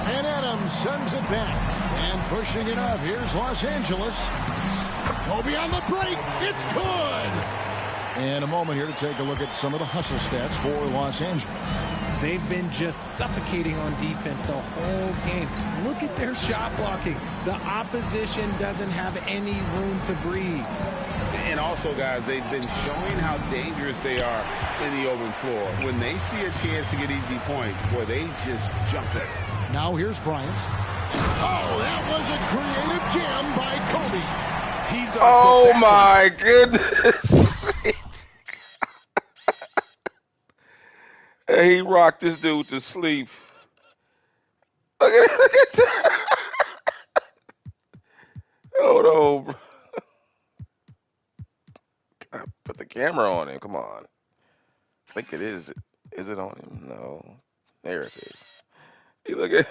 And Adams sends it back. And pushing it up. Here's Los Angeles. Kobe on the break. It's good. And a moment here to take a look at some of the hustle stats for Los Angeles. They've been just suffocating on defense the whole game. Look at their shot blocking. The opposition doesn't have any room to breathe. And also, guys, they've been showing how dangerous they are in the open floor. When they see a chance to get easy points, boy, they just jump it. Now here's Bryant. Oh, that was a creative jam by Kobe. He's gonna oh, my goodness. He rocked this dude to sleep. Look at that. Hold on. I put the camera on him. Come on. I think it is. Is it on him? No. There it is. You look at.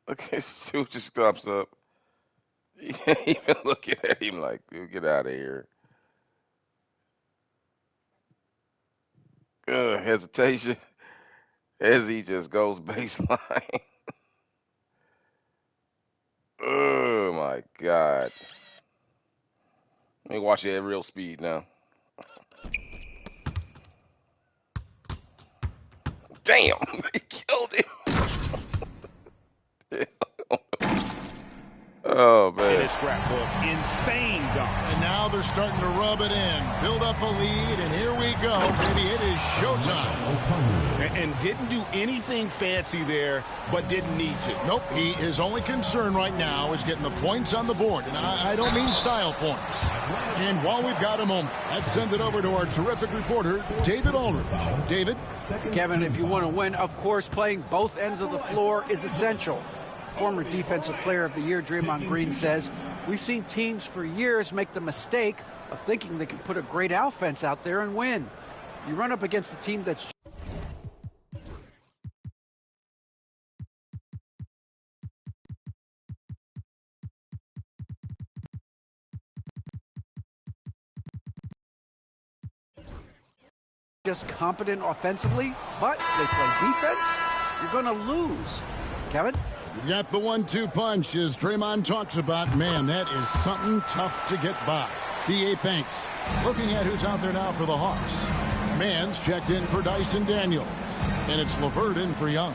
Look at this dude just stops up. You can't even look at him like, dude, get out of here. Hesitation as he just goes baseline. Oh, my God. Let me watch it at real speed now. Damn, he killed him. Oh, man. In his scrapbook, insane dunk. And now they're starting to rub it in. Build up a lead, and here we go, baby. It is showtime. And didn't do anything fancy there, but didn't need to. Nope, his only concern right now is getting the points on the board. And I don't mean style points. And while we've got a moment, let's send it over to our terrific reporter, David Aldridge. David? Kevin, if you want to win, of course, playing both ends of the floor is essential. Former Defensive Player of the Year Draymond Green says, we've seen teams for years make the mistake of thinking they can put a great offense out there and win. You run up against a team that's just competent offensively, but they play defense, you're going to lose. Kevin? You got the 1-2 punch, as Draymond talks about. Man, that is something tough to get by. The thanks. Looking at who's out there now for the Hawks. Mann's checked in for Dyson Daniels. And it's LeVert in for Young.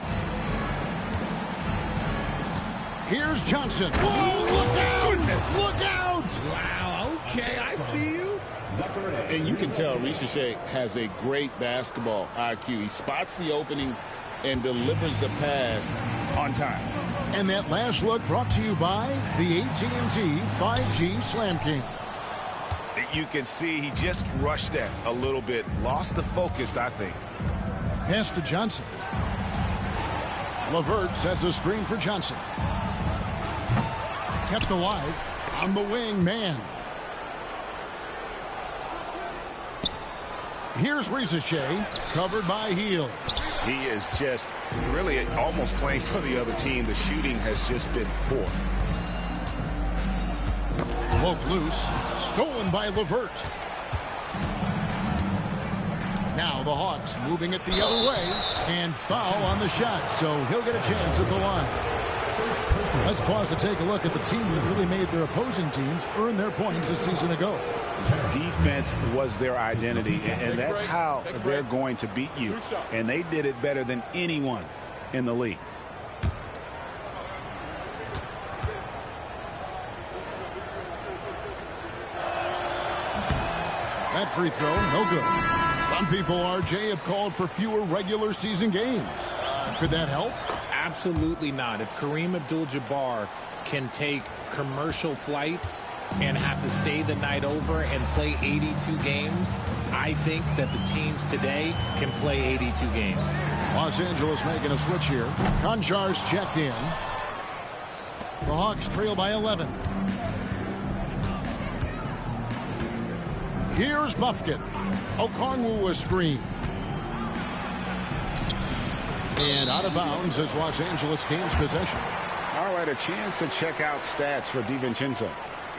Here's Johnson. Whoa, look out! Goodness. Look out! Wow, okay, I see you. And you can tell Ricochet has a great basketball IQ. He spots the opening and delivers the pass on time. And that last look brought to you by the AT&T 5G Slam King. You can see he just rushed that a little bit. Lost the focus, I think. Pass to Johnson. LeVert sets a screen for Johnson. Kept alive on the wing, man. Here's Ricochet, covered by Heel. He is just really almost playing for the other team. The shooting has just been poor. Broke loose, stolen by LeVert. Now the Hawks moving it the other way, and foul on the shot, so he'll get a chance at the line. Let's pause to take a look at the team that really made their opposing teams earn their points a season ago. Defense was their identity, and that's how they're going to beat you. And they did it better than anyone in the league. That free throw, no good. Some people, RJ, have called for fewer regular season games. Could that help? Absolutely not. If Kareem Abdul-Jabbar can take commercial flights, and have to stay the night over and play 82 games, I think that the teams today can play 82 games. Los Angeles making a switch here. Konchar's checked in. The Hawks trail by 11. Here's Buffkin. Okongwu a screen. And out of bounds as Los Angeles gains possession. All right, a chance to check out stats for DiVincenzo.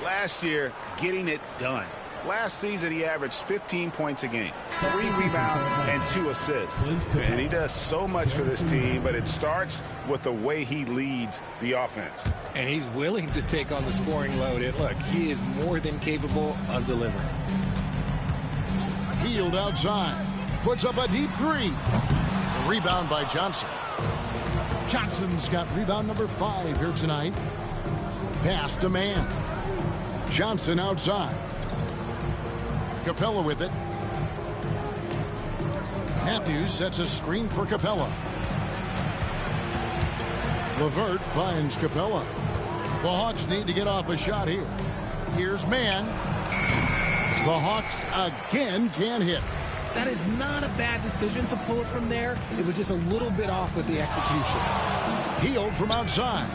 Last year, getting it done. Last season, he averaged 15 points a game, 3 rebounds, and 2 assists. And he does so much for this team, but it starts with the way he leads the offense. And he's willing to take on the scoring load. And look, he is more than capable of delivering. Hield outside. Puts up a deep 3. A rebound by Johnson. Johnson's got rebound number 5 here tonight. Pass to man. Johnson outside. Capella with it. Matthews sets a screen for Capella. LeVert finds Capella. The Hawks need to get off a shot here. Here's man. The Hawks again can't hit. That is not a bad decision to pull it from there. It was just a little bit off with the execution. Hield from outside.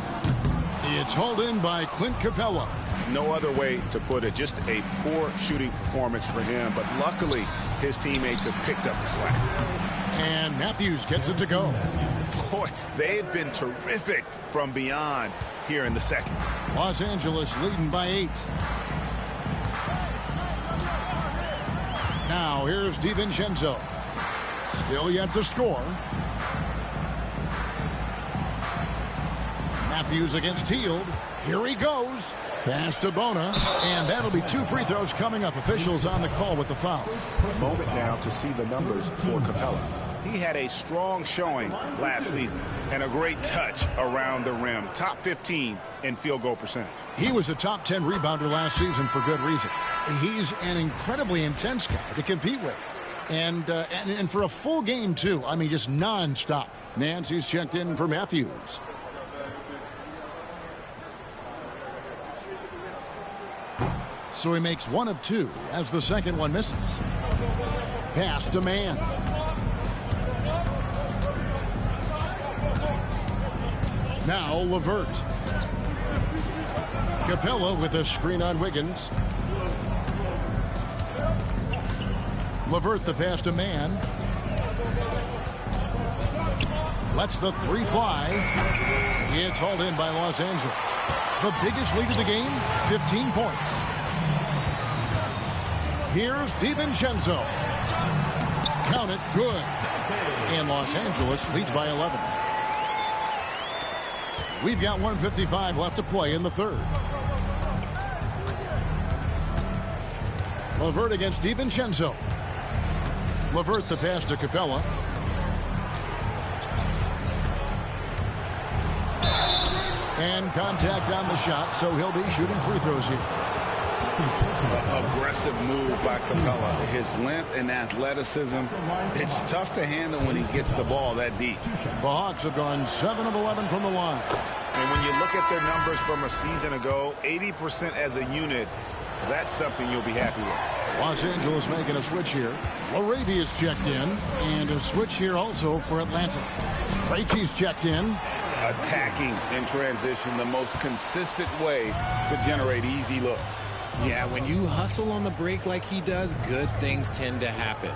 It's hauled in by Clint Capella. No other way to put it. Just a poor shooting performance for him. But luckily, his teammates have picked up the slack. And Matthews gets it to go. Boy, they've been terrific from beyond here in the second. Los Angeles leading by 8. Now here's DiVincenzo. Still yet to score. Matthews against Hield. Here he goes. Pass to Bona. And that'll be 2 free throws coming up. Officials on the call with the foul. Moment now to see the numbers for Capella. He had a strong showing last season and a great touch around the rim. Top 15 in field goal percentage. He was a top 10 rebounder last season for good reason. He's an incredibly intense guy to compete with. And for a full game, too. I mean, just nonstop. Nancy's checked in for Matthews. So he makes 1 of 2 as the second one misses. Pass to man. Now LeVert. Capella with a screen on Wiggins. LeVert the pass to man. Lets the 3 fly. It's hauled in by Los Angeles. The biggest lead of the game, 15 points. Here's DiVincenzo. Count it, good. And Los Angeles leads by 11. We've got 1:55 left to play in the third. LeVert against DiVincenzo. LeVert the pass to Capella. And contact on the shot, so he'll be shooting free throws here. Aggressive move by Capella. His length and athleticism, it's tough to handle when he gets the ball that deep. The Hawks have gone 7 of 11 from the line. And when you look at their numbers from a season ago, 80% as a unit, that's something you'll be happy with. Los Angeles making a switch here. Larabia's checked in, and a switch here also for Atlanta. Krejci's checked in. Attacking in transition, the most consistent way to generate easy looks. Yeah, when you hustle on the break like he does, good things tend to happen.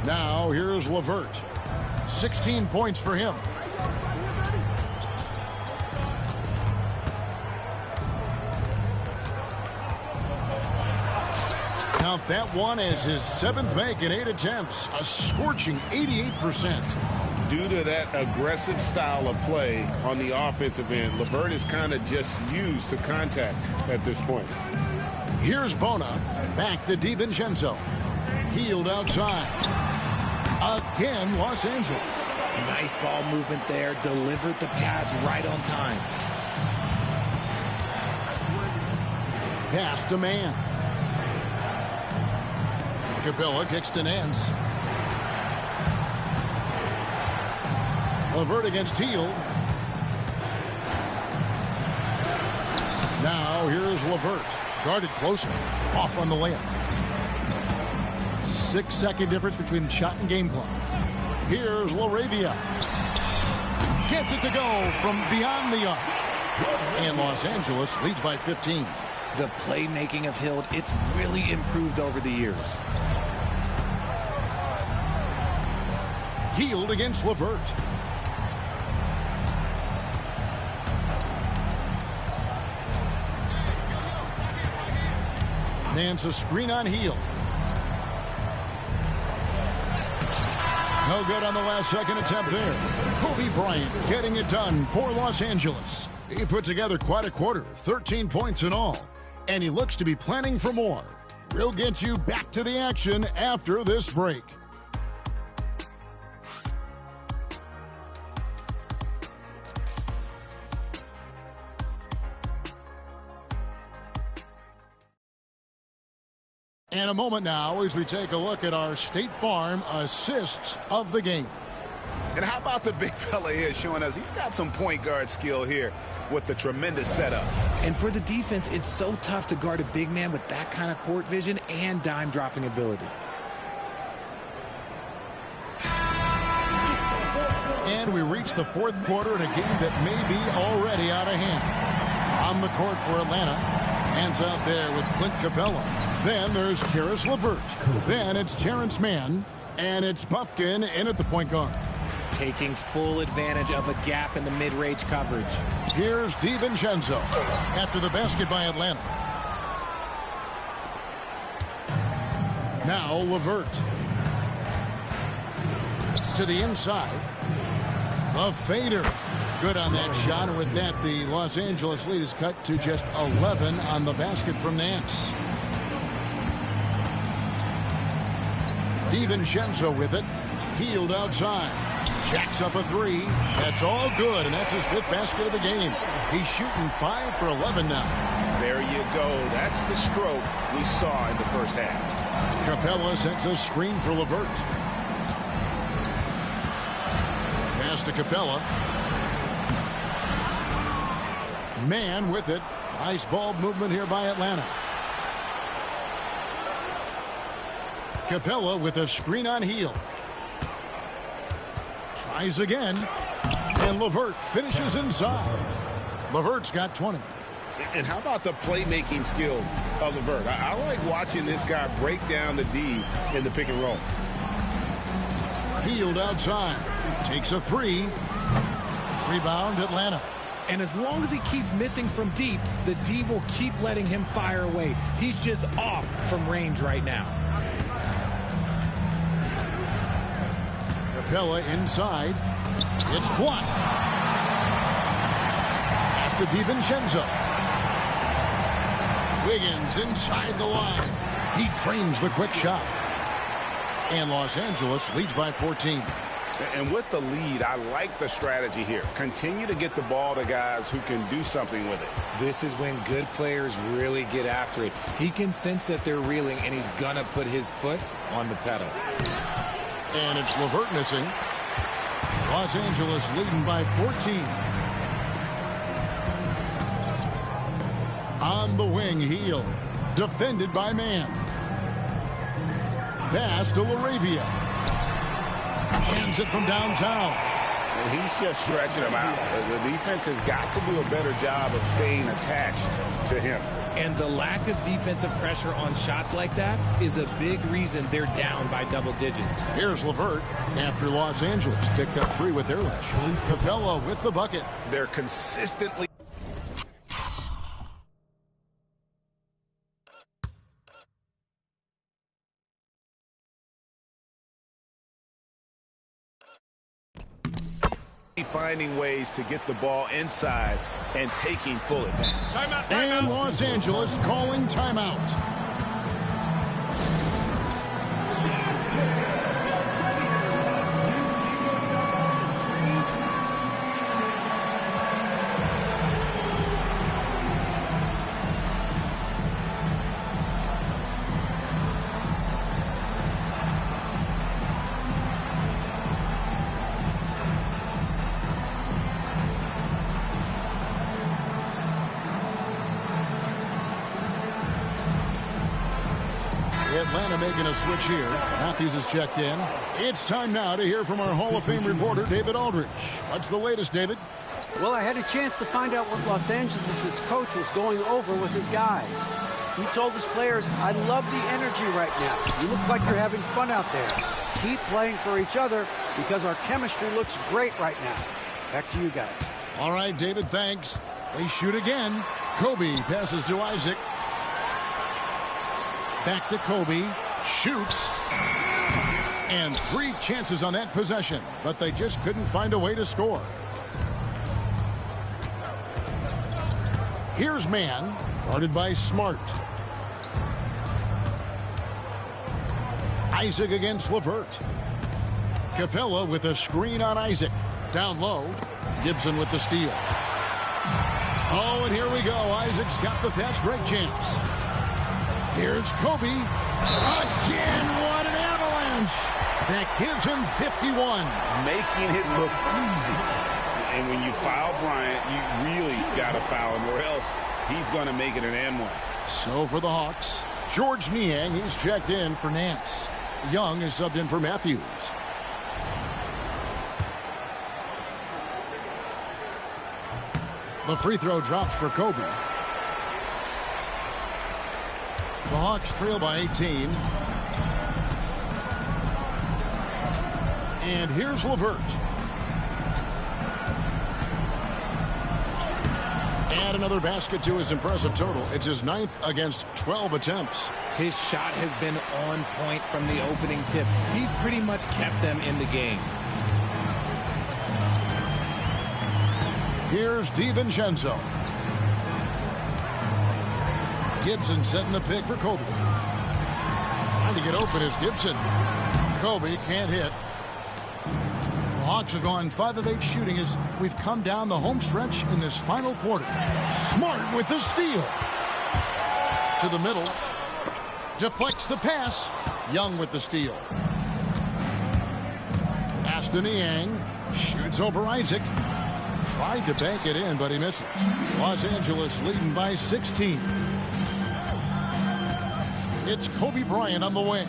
Now here's LeVert. 16 points for him. Count that one as his 7th make in 8 attempts. A scorching 88%. Due to that aggressive style of play on the offensive end, LeVert is kind of just used to contact at this point. Here's Bona. Back to DiVincenzo. Hield outside. Again, Los Angeles. Nice ball movement there. Delivered the pass right on time. Pass to man. Capella kicks to Nance. LeVert against Hield. Now here's LeVert. Guarded closer. Off on the layup. 6-second difference between the shot and game clock. Here's LaRavia. Gets it to go from beyond the arc. And Los Angeles leads by 15. The playmaking of Hield, it's really improved over the years. Hield against LeVert. Nance a screen on Hield. No good on the last second attempt there. Kobe Bryant getting it done for Los Angeles. He put together quite a quarter, 13 points in all. And he looks to be planning for more. We'll get you back to the action after this break. And a moment now as we take a look at our State Farm assists of the game. And how about the big fella here showing us he's got some point guard skill here with the tremendous setup. And for the defense, it's so tough to guard a big man with that kind of court vision and dime dropping ability. And we reach the fourth quarter in a game that may be already out of hand. On the court for Atlanta. Hands out there with Clint Capella. Then there's Karis LeVert. Then it's Terrence Mann. And it's Buffkin in at the point guard. Taking full advantage of a gap in the mid-range coverage. Here's DiVincenzo after the basket by Atlanta. Now LeVert. To the inside. A fader. Good on that shot. And with that, the Los Angeles lead is cut to just 11 on the basket from Nance. DiVincenzo with it. Hield outside. Jacks up a three. That's all good, and that's his fifth basket of the game. He's shooting 5 for 11 now. There you go. That's the stroke we saw in the first half. Capella sets a screen for LeVert. Pass to Capella. Mann with it. Nice ball movement here by Atlanta. Capella with a screen on Hield. Tries again. And LeVert finishes inside. LeVert's got 20. And how about the playmaking skills of LeVert? I like watching this guy break down the D in the pick and roll. Hield outside. Takes a three. Rebound Atlanta. And as long as he keeps missing from deep, the D will keep letting him fire away. He's just off from range right now. Capella inside. It's blocked. Pass to DiVincenzo. Wiggins inside the line. He trains the quick shot. And Los Angeles leads by 14. And with the lead, I like the strategy here. Continue to get the ball to guys who can do something with it. This is when good players really get after it. He can sense that they're reeling, and he's going to put his foot on the pedal. And it's LeVert missing. Los Angeles leading by 14. On the wing, Hield. Defended by Mann. Pass to LaRavia. Hands it from downtown. And he's just stretching him out. The defense has got to do a better job of staying attached to him. And the lack of defensive pressure on shots like that is a big reason they're down by double digits. Here's LeVert after Los Angeles picked up 3 with their lunch. Capella with the bucket. They're consistently finding ways to get the ball inside and taking full advantage. And Los Angeles calling timeout. Atlanta making a switch here. Matthews is checked in. It's time now to hear from our Hall of Fame reporter, David Aldridge. What's the latest, David? Well, I had a chance to find out what Los Angeles' coach was going over with his guys. He told his players, I love the energy right now. You look like you're having fun out there. Keep playing for each other because our chemistry looks great right now. Back to you guys. All right, David, thanks. They shoot again. Kobe passes to Isaac. Back to Kobe. Shoots. And 3 chances on that possession, but they just couldn't find a way to score. Here's Man, guarded by Smart. Isaac against LeVert. Capella with a screen on Isaac. Down low. Gibson with the steal. Oh, and here we go. Isaac's got the fast break chance. Here's Kobe. Again, what an avalanche. That gives him 51. Making it look easy. And when you foul Bryant, you really got to foul him, or else he's going to make it an and-one. So for the Hawks, George Niang, he's checked in for Nance. Young is subbed in for Matthews. The free throw drops for Kobe. The Hawks trail by 18. And here's LeVert. Add another basket to his impressive total. It's his 9th against 12 attempts. His shot has been on point from the opening tip. He's pretty much kept them in the game. Here's DiVincenzo. Gibson setting the pick for Kobe. Trying to get open is Gibson. Kobe can't hit. The Hawks have gone 5 of 8 shooting as we've come down the home stretch in this final quarter. Smart with the steal. To the middle. Deflects the pass. Young with the steal. Pass to Niang. Shoots over Isaac. Tried to bank it in, but he misses. Los Angeles leading by 16. It's Kobe Bryant on the wing.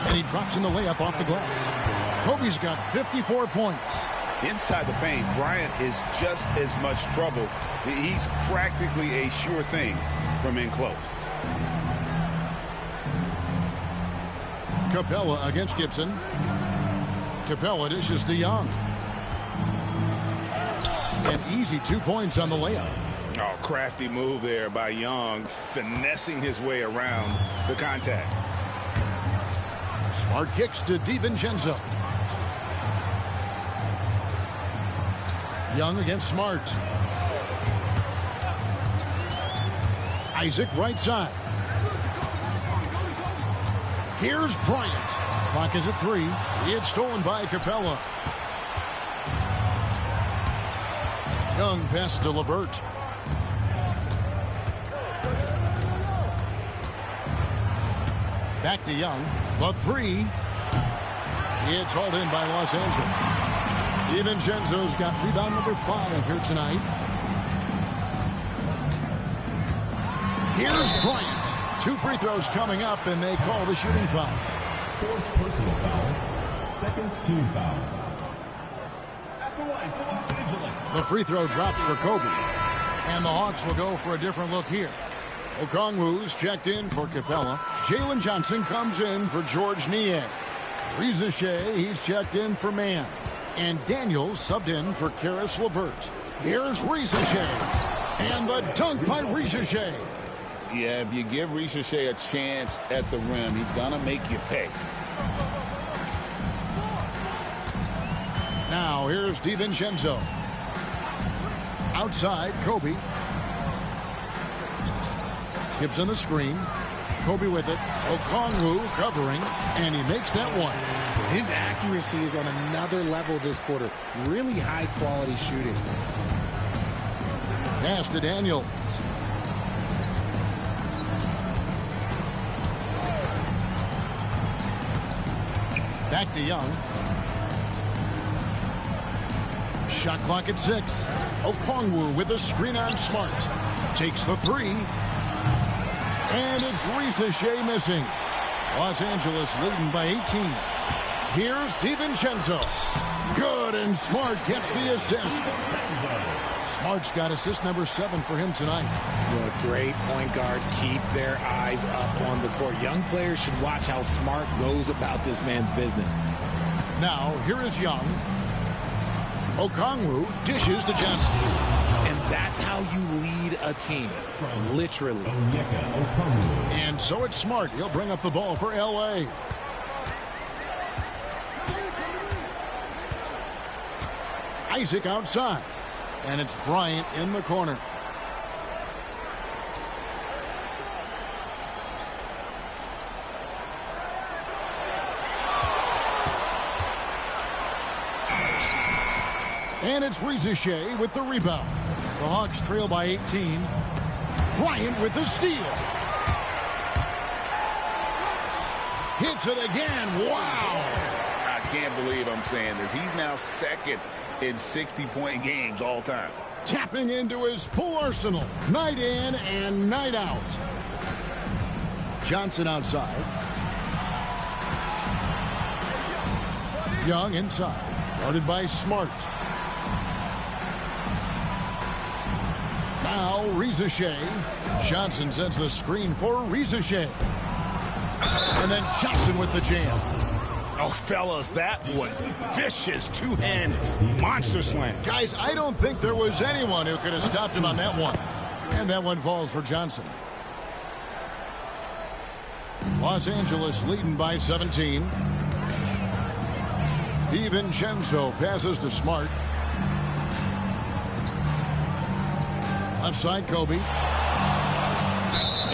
And he drops in the layup off the glass. Kobe's got 54 points. Inside the paint, Bryant is just as much trouble. He's practically a sure thing from in close. Capella against Gibson. Capella dishes to Young. An easy 2 points on the layup. Oh, crafty move there by Young, finessing his way around the contact. Smart kicks to DiVincenzo. Young against Smart. Isaac right side. Here's Bryant. Clock is at 3. It's stolen by Capella. Young passes to LeVert. Back to Young. The 3. It's hauled in by Los Angeles. DiVincenzo's got rebound number 5 here tonight. Here's Bryant. 2 free throws coming up, and they call the shooting foul. 4th personal foul. 2nd team foul. At the line for Los Angeles. The free throw drops for Kobe. And the Hawks will go for a different look here. Okongwu's checked in for Capella. Jalen Johnson comes in for George Niang. Reza Shea, he's checked in for Man. And Daniels subbed in for Karis LeVert. Here's Reza Shea. And the dunk by Reza Shea. Yeah, if you give Reza Shea a chance at the rim, he's going to make you pay. Now, here's DiVincenzo. Outside, Kobe. Gibson the screen. Kobe with it. Okongwu covering, and he makes that one. His accuracy is on another level this quarter. Really high-quality shooting. Pass to Daniels. Back to Young. Shot clock at 6. Okongwu with a screen on Smart. Takes the 3. And it's Ricochet missing. Los Angeles leading by 18. Here's DiVincenzo. Good, and Smart gets the assist. Smart's got assist number 7 for him tonight. Well, great point guards keep their eyes up on the court. Young players should watch how Smart goes about this man's business. Now, here is Young. Okongwu dishes to Johnson. And that's how you lead a team, literally. And so it's Smart. He'll bring up the ball for L.A. Isaac outside. And it's Bryant in the corner. And it's Ricochet with the rebound. The Hawks trail by 18. Bryant with the steal. Hits it again. Wow. I can't believe I'm saying this. He's now second in 60-point games all time. Tapping into his full arsenal. Night in and night out. Johnson outside. Young inside. Guarded by Smart. Now Ricochet. Johnson sends the screen for Ricochet. And then Johnson with the jam. Oh, fellas, that was vicious two-hand monster slam. Guys, I don't think there was anyone who could have stopped him on that one. And that one falls for Johnson. Los Angeles leading by 17. DiVincenzo passes to Smart. Left side, Kobe.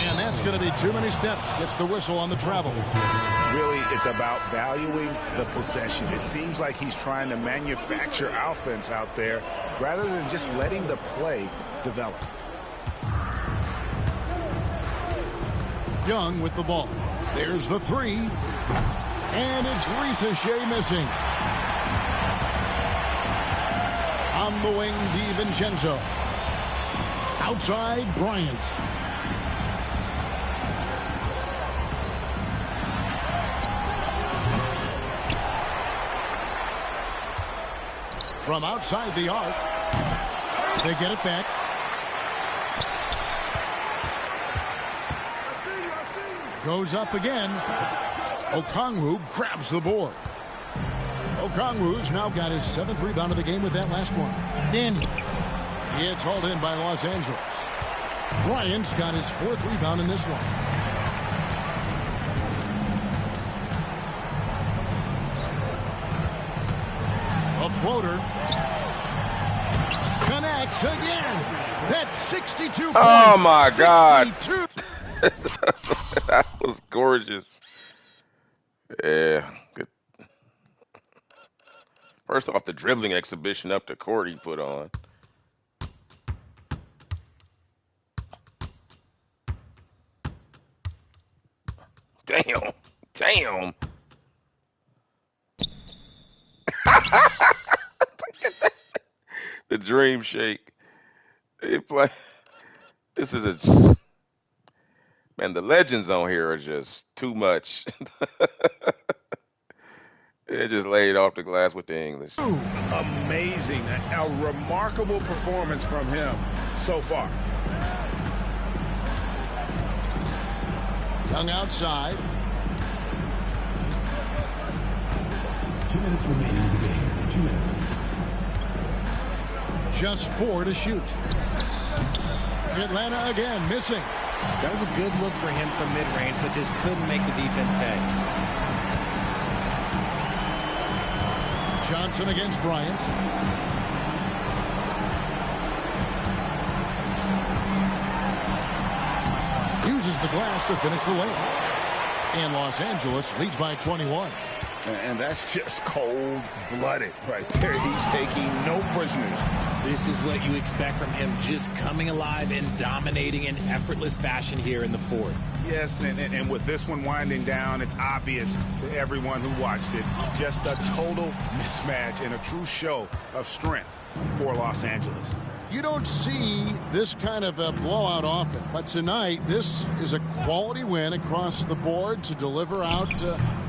And that's going to be too many steps. Gets the whistle on the travel. Really, it's about valuing the possession. It seems like he's trying to manufacture offense out there rather than just letting the play develop. Young with the ball. There's the 3. And it's Ricochet missing. On the wing, DiVincenzo. Outside, Bryant. From outside the arc. They get it back. Goes up again. Okongwu grabs the board. Okongwu's now got his 7th rebound of the game with that last one. Daniel. It's hauled in by Los Angeles. Bryant's got his 4th rebound in this one. A floater. Connects again. That's 62 points. Oh, my 62. God. That was gorgeous. Yeah. Good. First off, the dribbling exhibition up the court he put on. Damn. Damn. The dream shake. They play. This is a. Man, the legends on here are just too much. They just laid off the glass with the English. Amazing. A remarkable performance from him so far. Young outside. 2 minutes remaining in the game. 2 minutes. Just 4 to shoot. Atlanta again missing. That was a good look for him from mid-range, but just couldn't make the defense pay. Johnson against Bryant. Uses the glass to finish the layup. And Los Angeles leads by 21. And that's just cold-blooded right there. He's taking no prisoners. This is what you expect from him, just coming alive and dominating in effortless fashion here in the 4th. Yes, and with this one winding down, it's obvious to everyone who watched it. Just a total mismatch and a true show of strength for Los Angeles. You don't see this kind of a blowout often, but tonight this is a quality win across the board to deliver out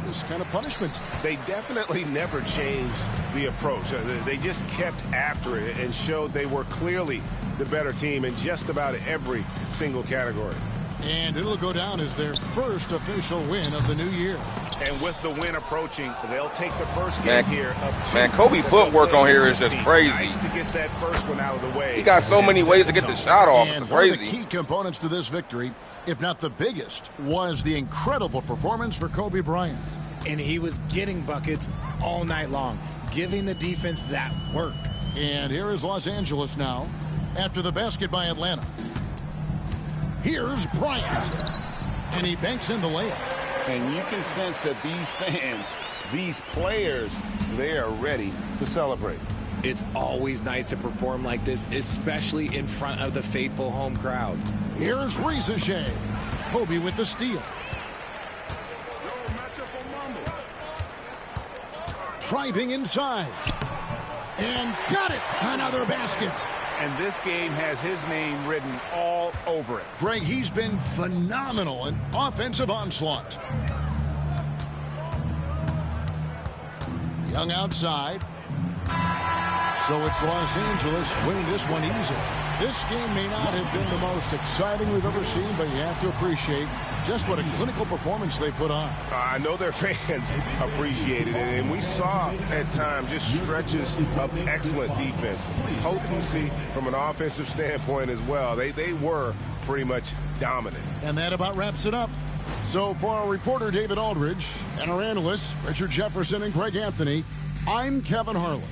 this kind of punishment. They definitely never changed the approach. They just kept after it and showed they were clearly the better team in just about every single category. And it'll go down as their first official win of the new year. And with the win approaching, they'll take the first game here of two. Man, Kobe footwork on here is just crazy. Nice to get that first one out of the way. He got so many ways to get the shot off. It's And crazy. one of the key components to this victory, if not the biggest, was the incredible performance for Kobe Bryant. And he was getting buckets all night long, giving the defense that work. And here is Los Angeles now after the basket by Atlanta. Here's Bryant. And he banks in the layup. And you can sense that these fans, these players, they are ready to celebrate. It's always nice to perform like this, especially in front of the faithful home crowd. Here's Reza Shea. Kobe with the steal. Driving inside. And got it. Another basket. And this game has his name written all over it. Greg, he's been phenomenal in offensive onslaught. Young outside. So it's Los Angeles winning this one easily. This game may not have been the most exciting we've ever seen, but you have to appreciate just what a clinical performance they put on. I know their fans appreciated it, and we saw at times just stretches of excellent defense. Potency from an offensive standpoint as well. They were pretty much dominant. And that about wraps it up. So for our reporter David Aldridge and our analysts Richard Jefferson and Greg Anthony, I'm Kevin Harlan.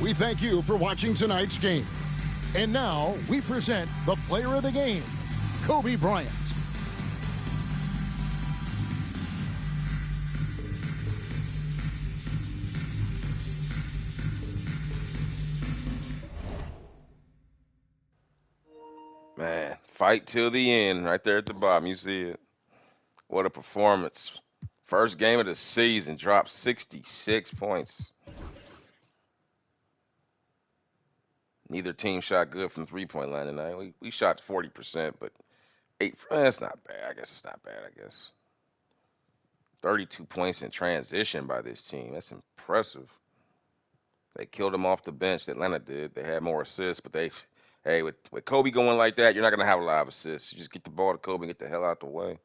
We thank you for watching tonight's game. And now we present the player of the game, Kobe Bryant. Man, fight till the end right there at the bottom. You see it. What a performance. First game of the season, dropped 66 points. Neither team shot good from three-point line tonight. We shot 40%, but that's not bad. I guess it's not bad, I guess. 32 points in transition by this team. That's impressive. They killed them off the bench. Atlanta did. They had more assists, but hey, with Kobe going like that, you're not going to have a lot of assists. You just get the ball to Kobe and get the hell out the way.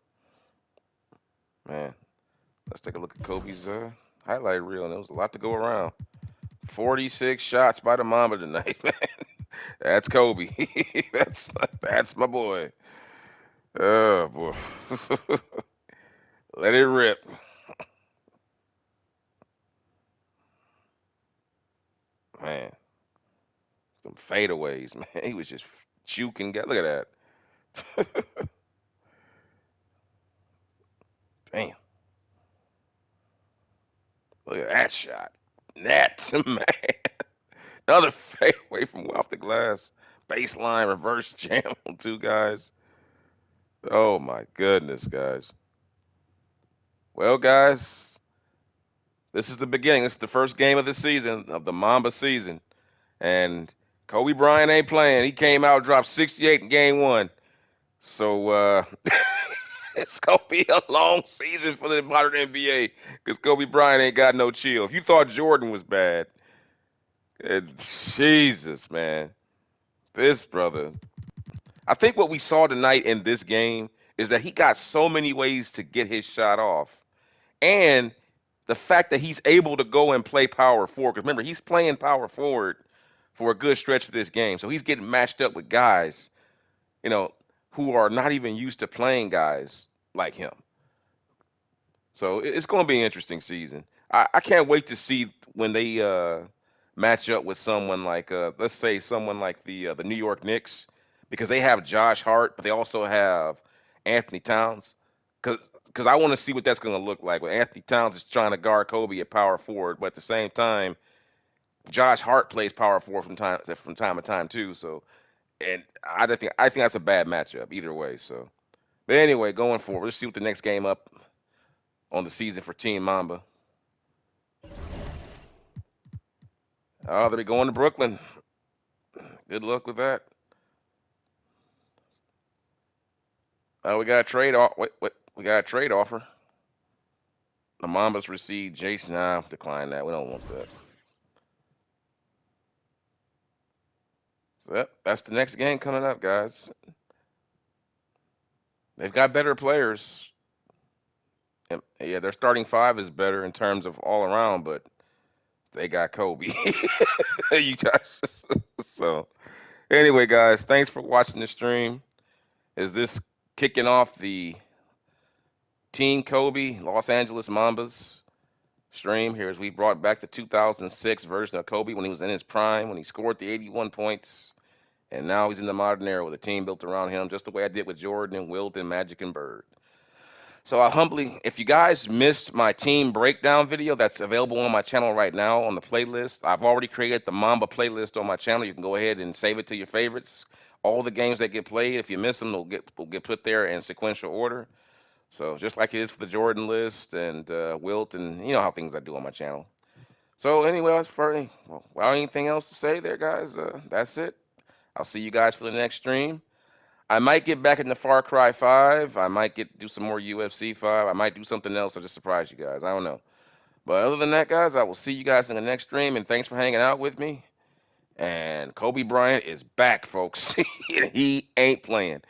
Man, let's take a look at Kobe's highlight reel. And there was a lot to go around. 46 shots by the Mamba tonight, man. That's Kobe. That's my boy. Oh, boy. Let it rip. Man. Some fadeaways, man. He was just juking. Look at that. Damn. Look at that shot. Net, man. Another fadeaway from off the glass. Baseline reverse jam on two guys. Oh, my goodness, guys. Well, guys, this is the beginning. This is the first game of the season, of the Mamba season. And Kobe Bryant ain't playing. He came out, dropped 68 in game one. So it's going to be a long season for the modern NBA because Kobe Bryant ain't got no chill. If you thought Jordan was bad, Jesus, man. This brother. I think what we saw tonight in this game is that he got so many ways to get his shot off. And the fact that he's able to go and play power forward. Because remember, he's playing power forward for a good stretch of this game. So he's getting matched up with guys, who are not even used to playing guys like him. So it's going to be an interesting season. I can't wait to see when they match up with someone like, let's say, someone like the New York Knicks, because they have Josh Hart, but they also have Anthony Towns. Because I want to see what that's going to look like. When Anthony Towns is trying to guard Kobe at power forward, but at the same time, Josh Hart plays power forward from time to time too. So, and I think that's a bad matchup either way. So, But anyway, going forward, let's see what the next game up on the season for Team Mamba. Oh, they're going to Brooklyn. Good luck with that. Oh, we got a trade. Wait, we got a trade offer. The Mambas received Jason. Nah, decline that. We don't want that. So, yep, that's the next game coming up, guys. They've got better players. Yeah, their starting five is better in terms of all around, but they got Kobe. You guys. So, anyway, guys, thanks for watching the stream. Is this kicking off the Team Kobe Los Angeles Mambas stream here as we brought back the 2006 version of Kobe when he was in his prime, when he scored the 81 points, and now he's in the modern era with a team built around him, just the way I did with Jordan and Wilt and Magic and Bird. So I humbly, if you guys missed my team breakdown video, that's available on my channel right now on the playlist. I've already created the Mamba playlist on my channel. You can go ahead and save it to your favorites. All the games that get played, if you miss them, they'll get put there in sequential order. So just like it is for the Jordan list and Wilt, and you know how things I do on my channel. So anyway, without anything else to say there, guys, that's it. I'll see you guys for the next stream. I might get back into Far Cry 5. I might do some more UFC 5. I might do something else to just surprise you guys. I don't know. But other than that, guys, I will see you guys in the next stream, and thanks for hanging out with me. And Kobe Bryant is back, folks. He ain't playing.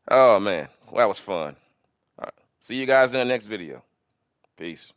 Oh, man. Well, that was fun. All right. See you guys in the next video. Peace.